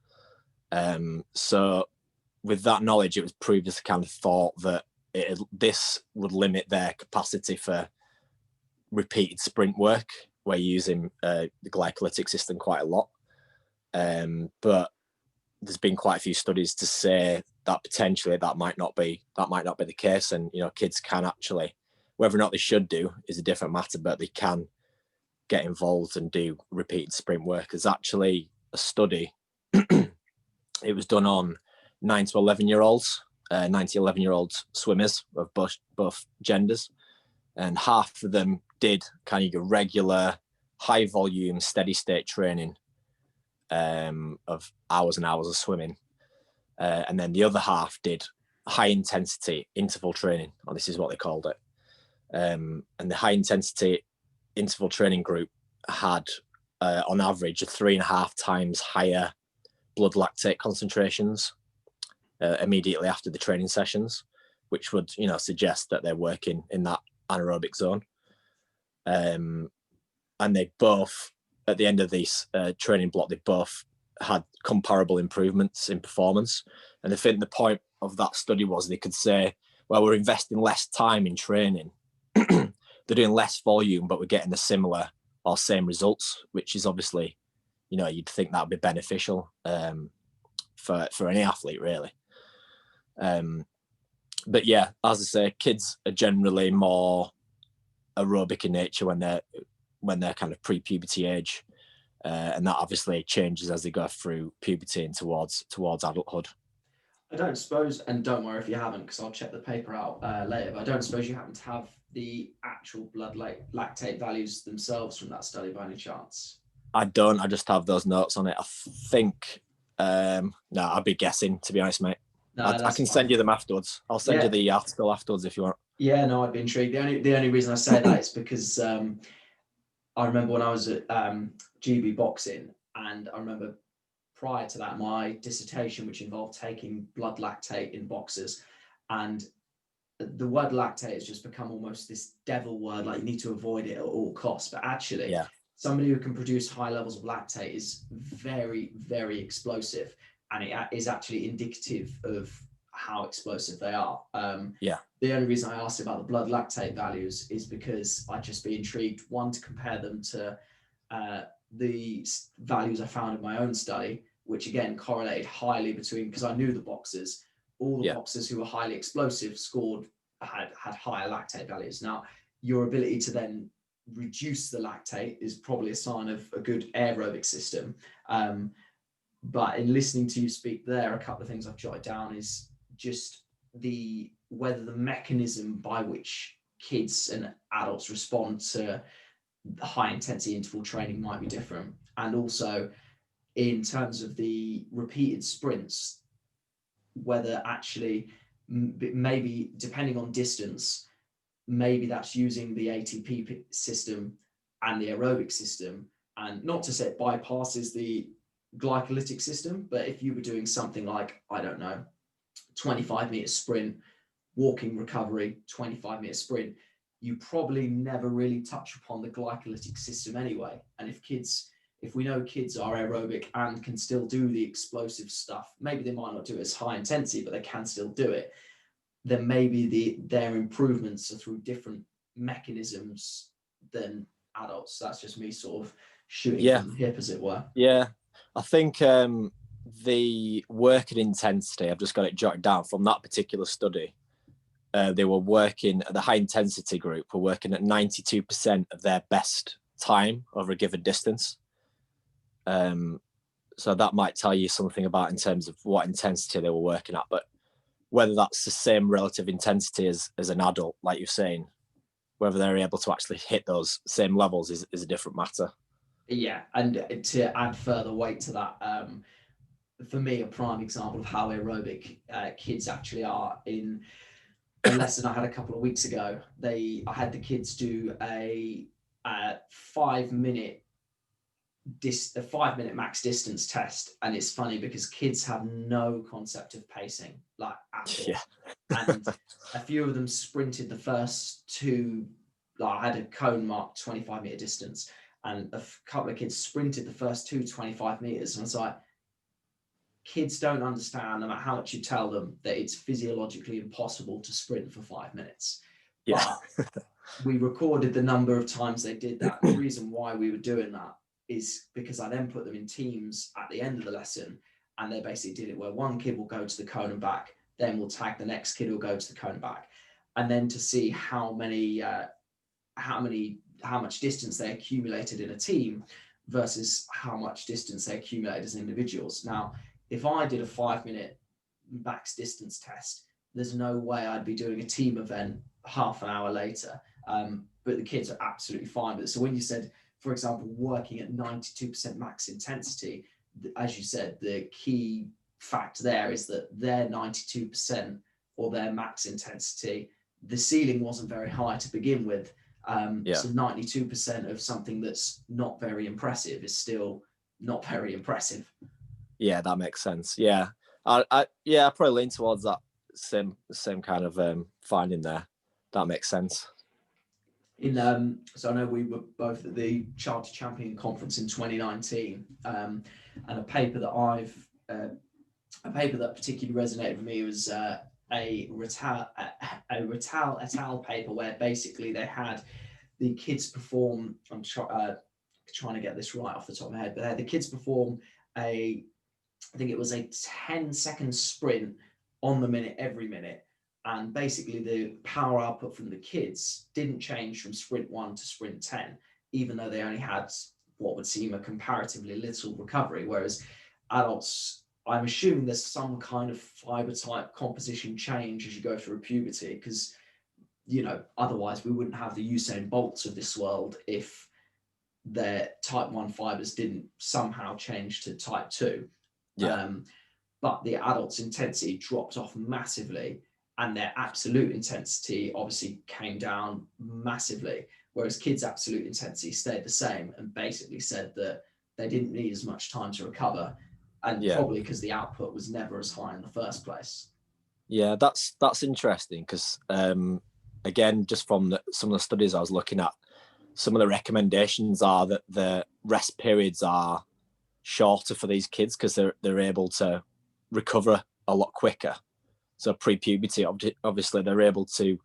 So with that knowledge, it was previously kind of thought that this would limit their capacity for repeated sprint work, where you're using the glycolytic system quite a lot. But there's been quite a few studies to say that potentially that might not be the case, and kids can actually, whether or not they should do is a different matter, but they can get involved and do repeated sprint work. There's actually a study, it was done on 9 to 11-year-olds, 11-year-old swimmers of both genders, and half of them did kind of regular, high volume, steady state training of hours and hours of swimming. And then the other half did high intensity interval training, or this is what they called it. And the high intensity interval training group had, on average, 3.5 times higher blood lactate concentrations immediately after the training sessions, which would, suggest that they're working in that anaerobic zone. And they both, at the end of this training block, they both had comparable improvements in performance. And I think the point of that study was they could say, well, we're investing less time in training. They're doing less volume, but we're getting the similar or same results, which is obviously, you'd think that would be beneficial for any athlete, really. But yeah, as I say, kids are generally more aerobic in nature when they're kind of pre-puberty age, and that obviously changes as they go through puberty and towards adulthood. I don't suppose, and don't worry if you haven't, because I'll check the paper out later, but I don't suppose you happen to have the actual blood lactate values themselves from that study by any chance? I don't. I just have those notes on it. I think, no, I'd be guessing, to be honest, mate. No, I can send you them afterwards. I'll send you the article afterwards if you want. Yeah, no, I'd be intrigued. The only reason I say that is because I remember when I was at GB boxing, and I remember prior to that, my dissertation, which involved taking blood lactate in boxers, and the word lactate has just become almost this devil word, like you need to avoid it at all costs. But actually, somebody who can produce high levels of lactate is very, very explosive, and it is actually indicative of how explosive they are. The only reason I asked about the blood lactate values is because I'd just be intrigued, one, to compare them to the values I found in my own study, which again correlated highly between, because I knew the boxers, all the boxers who were highly explosive had higher lactate values. Now, your ability to then reduce the lactate is probably a sign of a good aerobic system. But in listening to you speak there, a couple of things I've jotted down is just whether the mechanism by which kids and adults respond to high intensity interval training might be different. And also in terms of the repeated sprints, whether actually maybe depending on distance, maybe that's using the ATP system and the aerobic system, and not to say it bypasses the glycolytic system, but if you were doing something like, I don't know, 25-meter sprint, walking recovery, 25-meter sprint, you probably never really touch upon the glycolytic system anyway. And if we know kids are aerobic and can still do the explosive stuff, maybe they might not do it as high intensity, but they can still do it, then maybe their improvements are through different mechanisms than adults. That's just me sort of shooting from the hip, as it were. Yeah, I think the working intensity, I've just got it jotted down from that particular study, they were working, the high intensity group were working at 92% of their best time over a given distance. So that might tell you something about in terms of what intensity they were working at, but whether that's the same relative intensity as an adult, like you're saying, whether they're able to actually hit those same levels is a different matter. Yeah, and to add further weight to that, for me, a prime example of how aerobic kids actually are, in a lesson I had a couple of weeks ago, I had the kids do a 5-minute max distance test. And it's funny because kids have no concept of pacing, like at all. Yeah. And a few of them sprinted the first two, like I had a cone mark 25-meter distance, and a couple of kids sprinted the first 25 meters. And I was like, kids don't understand, no matter how much you tell them, that it's physiologically impossible to sprint for 5 minutes. Yeah. But we recorded the number of times they did that. The reason why we were doing that is because I then put them in teams at the end of the lesson, and they basically did it where one kid will go to the cone and back, then we'll tag the next kid who'll go to the cone and back, and then to see how much distance they accumulated in a team versus how much distance they accumulated as individuals. Now, if I did a 5-minute max distance test, there's no way I'd be doing a team event half an hour later. But the kids are absolutely fine with it. So when you said, for example, working at 92% max intensity, as you said, the key fact there is that their 92% or their max intensity, the ceiling wasn't very high to begin with. So 92% of something that's not very impressive is still not very impressive. Yeah, that makes sense. Yeah, I probably lean towards that same kind of finding there. That makes sense. So I know we were both at the Charter Champion Conference in 2019, and a paper that particularly resonated with me was a Rattal et al. Paper, where basically they had the kids perform. I'm trying to get this right off the top of my head, but they had the kids perform I think it was a 10-second sprint on the minute every minute. And basically the power output from the kids didn't change from sprint 1 to sprint 10, even though they only had what would seem a comparatively little recovery. Whereas adults, I'm assuming there's some kind of fiber type composition change as you go through puberty, because, otherwise we wouldn't have the Usain Bolts of this world if their type 1 fibers didn't somehow change to type 2. Yeah. But the adults' intensity dropped off massively, and their absolute intensity obviously came down massively, whereas kids' absolute intensity stayed the same, and basically said that they didn't need as much time to recover, and probably because the output was never as high in the first place. Yeah, that's interesting, because again, just from some of the studies I was looking at, some of the recommendations are that the rest periods are shorter for these kids because they're able to recover a lot quicker. So pre-puberty, obviously, they're able to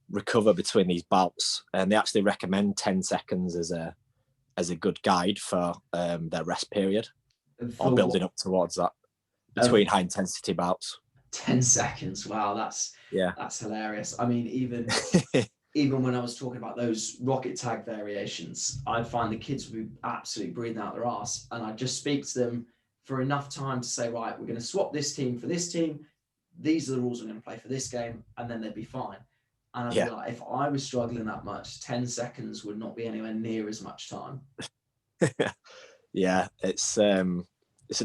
recover between these bouts, and they actually recommend 10 seconds as a good guide for their rest period, or building up towards that between high intensity bouts. 10 seconds. Wow, that's hilarious. I mean, even when I was talking about those rocket tag variations, I'd find the kids would be absolutely breathing out their ass, and I'd just speak to them for enough time to say, right, we're going to swap this team for this team. These are the rules we're going to play for this game, and then they'd be fine. And I'd be like, if I was struggling that much, 10 seconds would not be anywhere near as much time. Yeah, it's an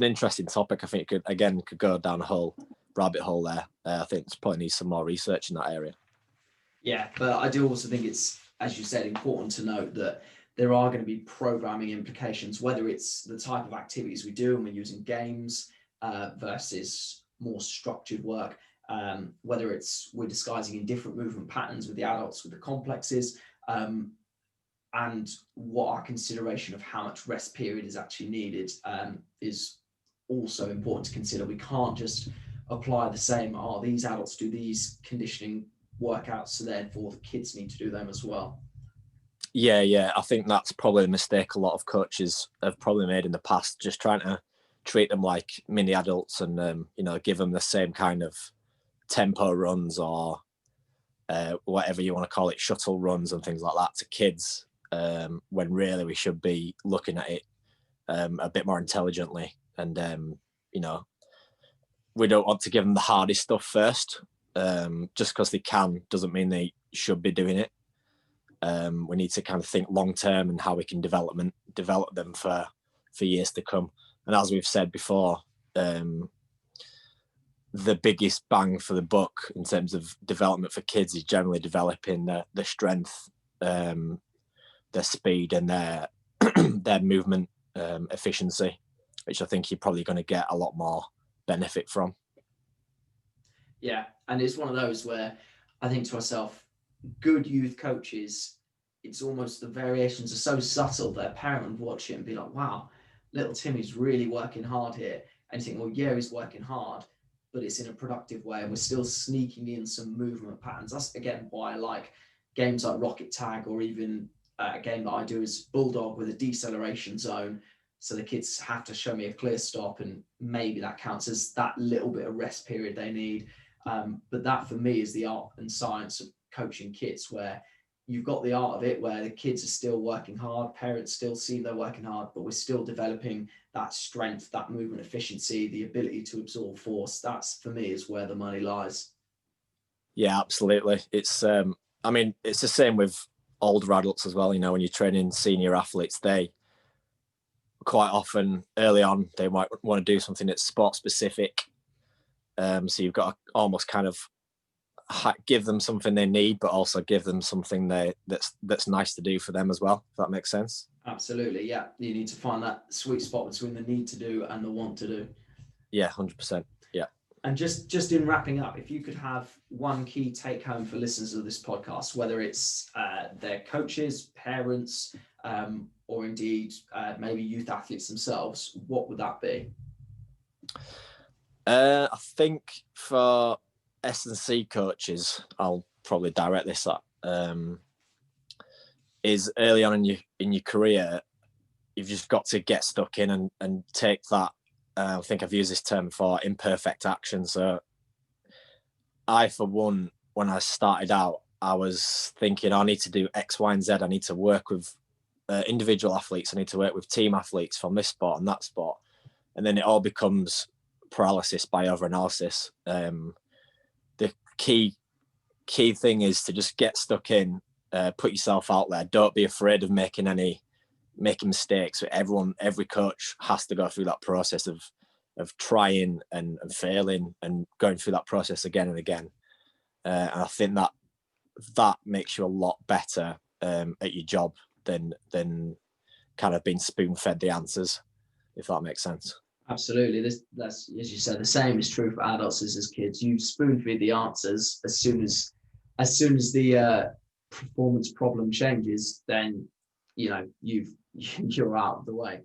interesting topic. I think it could go down a whole rabbit hole there. I think there's probably needs some more research in that area. Yeah, but I do also think it's, as you said, important to note that there are going to be programming implications, whether it's the type of activities we do and we're using games versus more structured work, whether it's we're disguising in different movement patterns with the adults, with the complexes, and what our consideration of how much rest period is actually needed is also important to consider. We can't just apply the same, these adults do these conditioning workouts, so therefore the kids need to do them as well. Yeah, I think that's probably a mistake a lot of coaches have probably made in the past, just trying to treat them like mini adults and give them the same kind of tempo runs or whatever you want to call it, shuttle runs and things like that to kids, when really we should be looking at it a bit more intelligently. And, we don't want to give them the hardest stuff first. Just because they can doesn't mean they should be doing it. We need to kind of think long term and how we can develop them for years to come. And as we've said before, the biggest bang for the buck in terms of development for kids is generally developing the strength, their speed, and their their movement efficiency, which I think you're probably going to get a lot more benefit from. Yeah, and it's one of those where I think to myself, good youth coaches, it's almost the variations are so subtle that a parent would watch it and be like, wow, little Timmy's really working hard here. And you think, well, yeah, he's working hard, but it's in a productive way, and we're still sneaking in some movement patterns. That's, again, why I like games like Rocket Tag, or even a game that I do is Bulldog with a deceleration zone. So the kids have to show me a clear stop, and maybe that counts as that little bit of rest period they need. But that for me is the art and science of coaching kids, where you've got the art of it, where the kids are still working hard, parents still see they're working hard, but we're still developing that strength, that movement efficiency, the ability to absorb force. That's, for me, is where the money lies. Yeah, absolutely. It's, it's the same with older adults as well. When you're training senior athletes, they quite often early on, they might want to do something that's sport specific. So you've got to almost kind of give them something they need, but also give them something that's nice to do for them as well, if that makes sense. Absolutely, yeah. You need to find that sweet spot between the need to do and the want to do. Yeah, 100%. Yeah. And just in wrapping up, if you could have one key take home for listeners of this podcast, whether it's their coaches, parents, or indeed maybe youth athletes themselves, what would that be? I think for S&C coaches, I'll probably direct this at, is early on in your career, you've just got to get stuck in and take that. I think I've used this term before, imperfect action. So I, for one, when I started out, I was thinking, I need to do X, Y, and Z. I need to work with individual athletes. I need to work with team athletes from this sport and that sport. And then it all becomes paralysis by overanalysis. The key thing is to just get stuck in, put yourself out there. Don't be afraid of making mistakes. Every coach has to go through that process of trying and failing and going through that process again and again. And I think that makes you a lot better at your job than kind of being spoon-fed the answers, if that makes sense. Absolutely. That's, as you said, the same is true for adults as kids. You spoon-feed the answers as soon as the performance problem changes, then you're out of the way.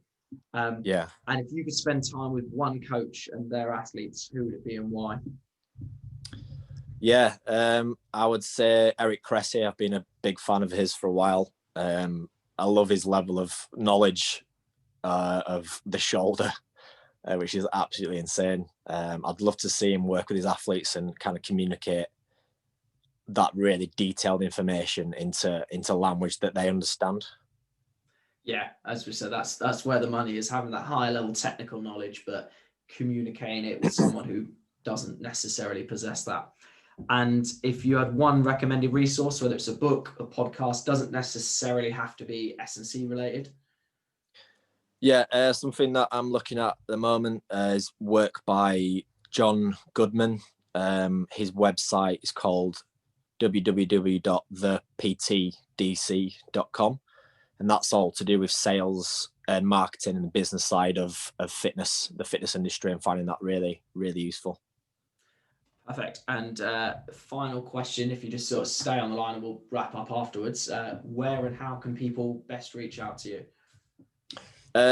Yeah. And if you could spend time with one coach and their athletes, who would it be and why? Yeah, I would say Eric Cressy. I've been a big fan of his for a while. I love his level of knowledge of the shoulder, which is absolutely insane. I'd love to see him work with his athletes and kind of communicate that really detailed information into language that they understand. Yeah, as we said, that's where the money is, having that higher level technical knowledge, but communicating it with someone who doesn't necessarily possess that. And if you had one recommended resource, whether it's a book, a podcast, doesn't necessarily have to be S&C related. Yeah, something that I'm looking at the moment is work by John Goodman. His website is called www.theptdc.com. And that's all to do with sales and marketing and the business side of fitness, the fitness industry, and finding that really, really useful. Perfect. And final question, if you just sort of stay on the line and we'll wrap up afterwards, where and how can people best reach out to you?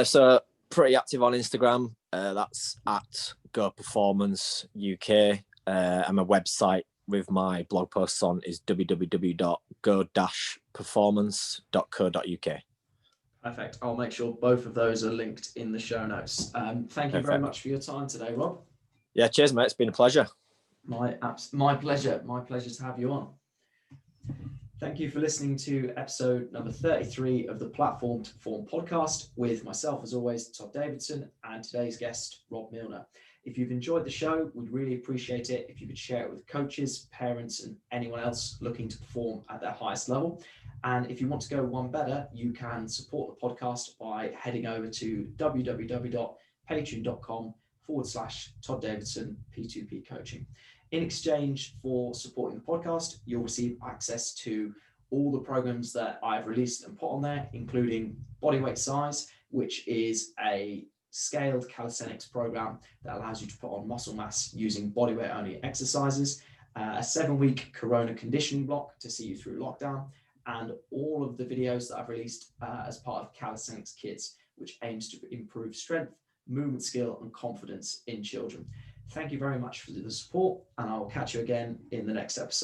So pretty active on Instagram. That's at Go Performance UK. And my website with my blog posts on is www.go-performance.co.uk. Perfect. I'll make sure both of those are linked in the show notes. Thank you very much for your time today, Rob. Yeah, cheers, mate. It's been a pleasure. My pleasure. My pleasure to have you on. Thank you for listening to episode number 33 of the Platform to Perform podcast with myself, as always, Todd Davidson, and today's guest, Rob Milner. If you've enjoyed the show, we'd really appreciate it if you could share it with coaches, parents, and anyone else looking to perform at their highest level. And if you want to go one better, you can support the podcast by heading over to www.patreon.com/Todd Davidson P2P coaching. In exchange for supporting the podcast, you'll receive access to all the programs that I've released and put on there, including Bodyweight Size, which is a scaled calisthenics program that allows you to put on muscle mass using bodyweight only exercises, a 7-week Corona conditioning block to see you through lockdown, and all of the videos that I've released as part of Calisthenics Kids, which aims to improve strength, movement skill, and confidence in children. Thank you very much for the support, and I will catch you again in the next episode.